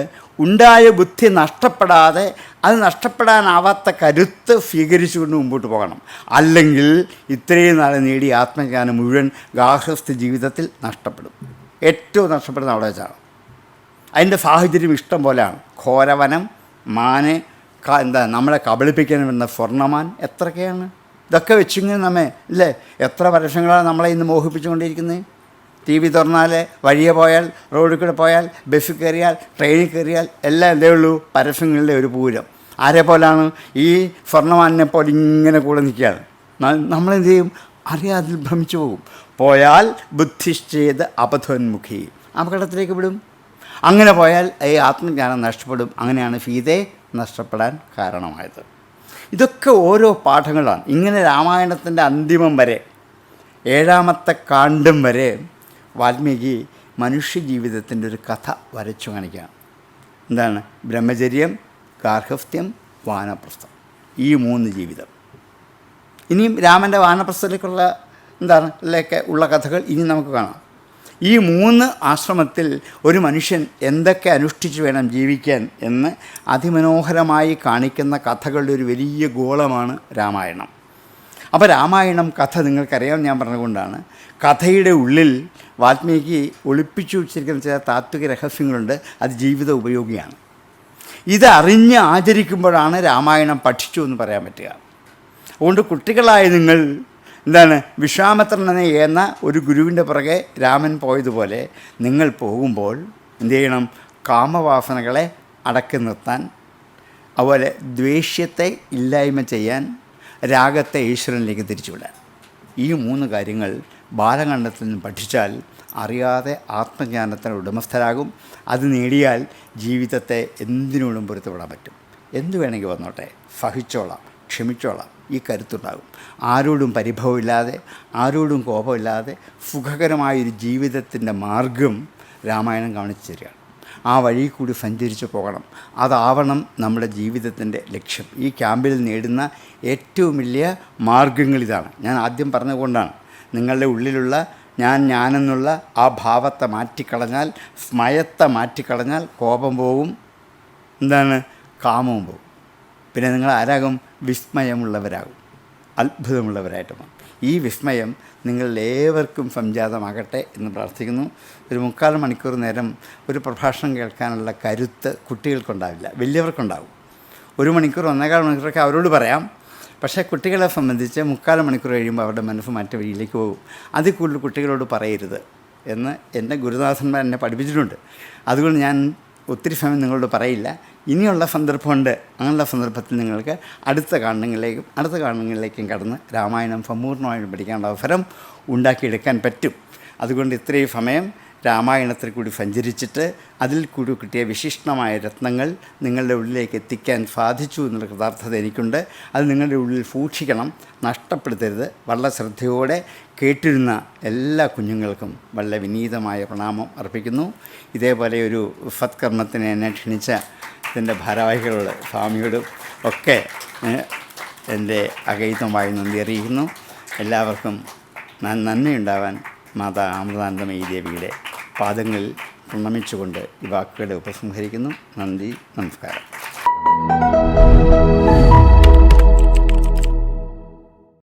ഉണ്ടായ ബുദ്ധി നഷ്ടപ്പെടാതെ, അത് നഷ്ടപ്പെടാനാവാത്ത കരുത്ത് സ്വീകരിച്ചുകൊണ്ട് മുമ്പോട്ട് പോകണം. അല്ലെങ്കിൽ ഇത്രയും നാളെ നേടിയ ആത്മജ്ഞാനം മുഴുവൻ ഗാർഹസ്ഥ ജീവിതത്തിൽ നഷ്ടപ്പെടും. ഏറ്റവും നഷ്ടപ്പെടുന്ന അവിടെ വെച്ചാണ്. അതിൻ്റെ സാഹചര്യം ഇഷ്ടം പോലെയാണ്. ഘോരവനം, മാന്, നമ്മളെ കബളിപ്പിക്കാൻ വരുന്ന സ്വർണ്ണമാൻ, എത്രയൊക്കെയാണ്. ഇതൊക്കെ വെച്ചിങ്ങനെ നമ്മെ ഇല്ലേ, എത്ര വർഷങ്ങളാണ് നമ്മളെ ഇന്ന് മോഹിപ്പിച്ചുകൊണ്ടിരിക്കുന്നത്. ടി വി തുറന്നാൽ, വഴിയെ പോയാൽ, റോഡിൽ കൂടെ പോയാൽ, ബസ്സിൽ കയറിയാൽ, ട്രെയിനിൽ കയറിയാൽ എല്ലാം എന്തേ ഉള്ളൂ? പരസ്യങ്ങളിലെ ഒരു പൂരം. ആരെ പോലാണ്? ഈ സ്വർണ്ണമാനിനെ പോലെ ഇങ്ങനെ കൂടെ നിൽക്കുകയാണ്. നമ്മളെന്ത് ചെയ്യും? അറിയാതിൽ ഭ്രമിച്ചു പോകും. പോയാൽ ബുദ്ധിശ്ചേത് അപഥോന്മുഖി, അപകടത്തിലേക്ക് വിടും. അങ്ങനെ പോയാൽ ഈ ആത്മജ്ഞാനം നഷ്ടപ്പെടും. അങ്ങനെയാണ് സീതയെ നഷ്ടപ്പെടാൻ കാരണമായത്. ഇതൊക്കെ ഓരോ പാഠങ്ങളാണ്. ഇങ്ങനെ രാമായണത്തിൻ്റെ അന്തിമം വരെ, 7ാമത്തെ കാണ്ഡം വരെ വാൽമീകി മനുഷ്യജീവിതത്തിൻ്റെ ഒരു കഥ വരച്ചു കാണിക്കുകയാണ്. എന്താണ്? ബ്രഹ്മചര്യം, ഗാർഹസ്ഥ്യം, വാനപ്രസ്ഥം, ഈ 3 ജീവിതം. ഇനിയും രാമൻ്റെ വാനപ്രസ്ഥത്തിലേക്കുള്ള ലേക്ക് ഉള്ള കഥകൾ ഇനി നമുക്ക് കാണാം. ഈ 3 ആശ്രമത്തിൽ ഒരു മനുഷ്യൻ എന്തൊക്കെ അനുഷ്ഠിച്ചു വേണം ജീവിക്കാൻ എന്ന് അതിമനോഹരമായി കാണിക്കുന്ന കഥകളുടെ ഒരു വലിയ ഗോളമാണ് രാമായണം. അപ്പോൾ രാമായണം കഥ നിങ്ങൾക്കറിയാം, ഞാൻ പറഞ്ഞുകൊണ്ടാണ്. കഥയുടെ ഉള്ളിൽ വാൽമീകി ഒളിപ്പിച്ചു വച്ചിരിക്കുന്ന ചില താത്വിക രഹസ്യങ്ങളുണ്ട്. അത് ജീവിത ഉപയോഗിയാണ്. ഇതറിഞ്ഞ് ആചരിക്കുമ്പോഴാണ് രാമായണം പഠിച്ചു എന്ന് പറയാൻ പറ്റുക. അതുകൊണ്ട് കുട്ടികളായ നിങ്ങൾ വിശ്വാമിത്രൻ എന്ന ഒരു ഗുരുവിൻ്റെ പുറകെ രാമൻ പോയതുപോലെ നിങ്ങൾ പോകുമ്പോൾ എന്ത് ചെയ്യണം? കാമവാസനകളെ അടക്കി നിർത്താൻ, അതുപോലെ ദ്വേഷ്യത്തെ ഇല്ലായ്മ ചെയ്യാൻ, രാഗത്തെ ഈശ്വരനിലേക്ക് തിരിച്ചുവിടാൻ. ഈ 3 കാര്യങ്ങൾ ബാലകാണ്ഡത്തിൽ നിന്ന് പഠിച്ചാൽ അറിയാതെ ആത്മജ്ഞാനത്തിന് ഉടമസ്ഥരാകും. അത് നേടിയാൽ ജീവിതത്തെ എന്തിനോടും പൊരുത്തപ്പെടാൻ പറ്റും. എന്തു വേണമെങ്കിൽ വന്നോട്ടെ, സഹിച്ചോളാം, ക്ഷമിച്ചോളാം, ഈ കരുത്തുണ്ടാകും. ആരോടും പരിഭവമില്ലാതെ, ആരോടും കോപമില്ലാതെ സുഖകരമായൊരു ജീവിതത്തിൻ്റെ മാർഗം രാമായണം കാണിച്ചു തരികയാണ്. ആ വഴി കൂടി സഞ്ചരിച്ച് പോകണം. അതാവണം നമ്മുടെ ജീവിതത്തിൻ്റെ ലക്ഷ്യം. ഈ ക്യാമ്പിൽ നേടുന്ന ഏറ്റവും വലിയ മാർഗങ്ങളിതാണ്. ഞാൻ ആദ്യം പറഞ്ഞതുകൊണ്ടാണ്, നിങ്ങളുടെ ഉള്ളിലുള്ള ഞാനെന്നുള്ള ആ ഭാവത്തെ മാറ്റിക്കളഞ്ഞാൽ, സ്മയത്തെ മാറ്റിക്കളഞ്ഞാൽ കോപം പോവും, കാമവും പോവും. പിന്നെ നിങ്ങൾ ആരാകും? വിസ്മയമുള്ളവരാകും, അത്ഭുതമുള്ളവരായിട്ട് മാറും. ഈ വിസ്മയം നിങ്ങളേവർക്കും സംജാതമാകട്ടെ എന്ന് പ്രാർത്ഥിക്കുന്നു. ഒരു 3/4 മണിക്കൂർ നേരം ഒരു പ്രഭാഷണം കേൾക്കാനുള്ള കരുത്ത് കുട്ടികൾക്കുണ്ടാവില്ല, വലിയവർക്കുണ്ടാകും. 1 മണിക്കൂർ 1.25 മണിക്കൂറൊക്കെ അവരോട് പറയാം. പക്ഷേ കുട്ടികളെ സംബന്ധിച്ച് 3/4 മണിക്കൂർ കഴിയുമ്പോൾ അവരുടെ മനസ്സ് മറ്റു വഴിയിലേക്ക് പോകും. അതിൽ കൂടുതൽ കുട്ടികളോട് പറയരുത് എന്ന് എൻ്റെ ഗുരുനാഥന്മാർ എന്നെ പഠിപ്പിച്ചിട്ടുണ്ട്. അതുകൊണ്ട് ഞാൻ ഒത്തിരി സമയം നിങ്ങളോട് പറയില്ല. ഇനിയുള്ള സന്ദർഭമുണ്ട്. അങ്ങനെയുള്ള സന്ദർഭത്തിൽ നിങ്ങൾക്ക് അടുത്ത കാണ്ഡങ്ങളിലേക്കും കടന്ന് രാമായണം സമ്പൂർണ്ണമായും പഠിക്കാനുള്ള അവസരം ഉണ്ടാക്കിയെടുക്കാൻ പറ്റും. അതുകൊണ്ട് ഇത്രയും സമയം രാമായണത്തിൽ കൂടി സഞ്ചരിച്ചിട്ട് അതിൽ കൂടി കിട്ടിയ വിശിഷ്ടമായ രത്നങ്ങൾ നിങ്ങളുടെ ഉള്ളിലേക്ക് എത്തിക്കാൻ സാധിച്ചു എന്നുള്ള കൃതാർത്ഥത എനിക്കുണ്ട്. അത് നിങ്ങളുടെ ഉള്ളിൽ സൂക്ഷിക്കണം, നഷ്ടപ്പെടുത്തരുത്. വളരെ ശ്രദ്ധയോടെ കേട്ടിരുന്ന എല്ലാ കുഞ്ഞുങ്ങൾക്കും വളരെ വിനീതമായ പ്രണാമം അർപ്പിക്കുന്നു. ഇതേപോലെ ഒരു സത്കർമ്മത്തിന് എന്നെ ക്ഷണിച്ച ഇതിൻ്റെ ഭാരവാഹികളോട്, സ്വാമിയോടും ഒക്കെ എൻ്റെ അകൈതമായി നന്ദി അറിയിക്കുന്നു. എല്ലാവർക്കും നന്ദിയുണ്ടാവാൻ മാതാ അമൃതാനന്ദമയി ദേവിയുടെ പാദങ്ങളിൽ പ്രണമിച്ചുകൊണ്ട് ഈ വാക്കുകളെ ഉപസംഹരിക്കുന്നു. നന്ദി, നമസ്കാരം.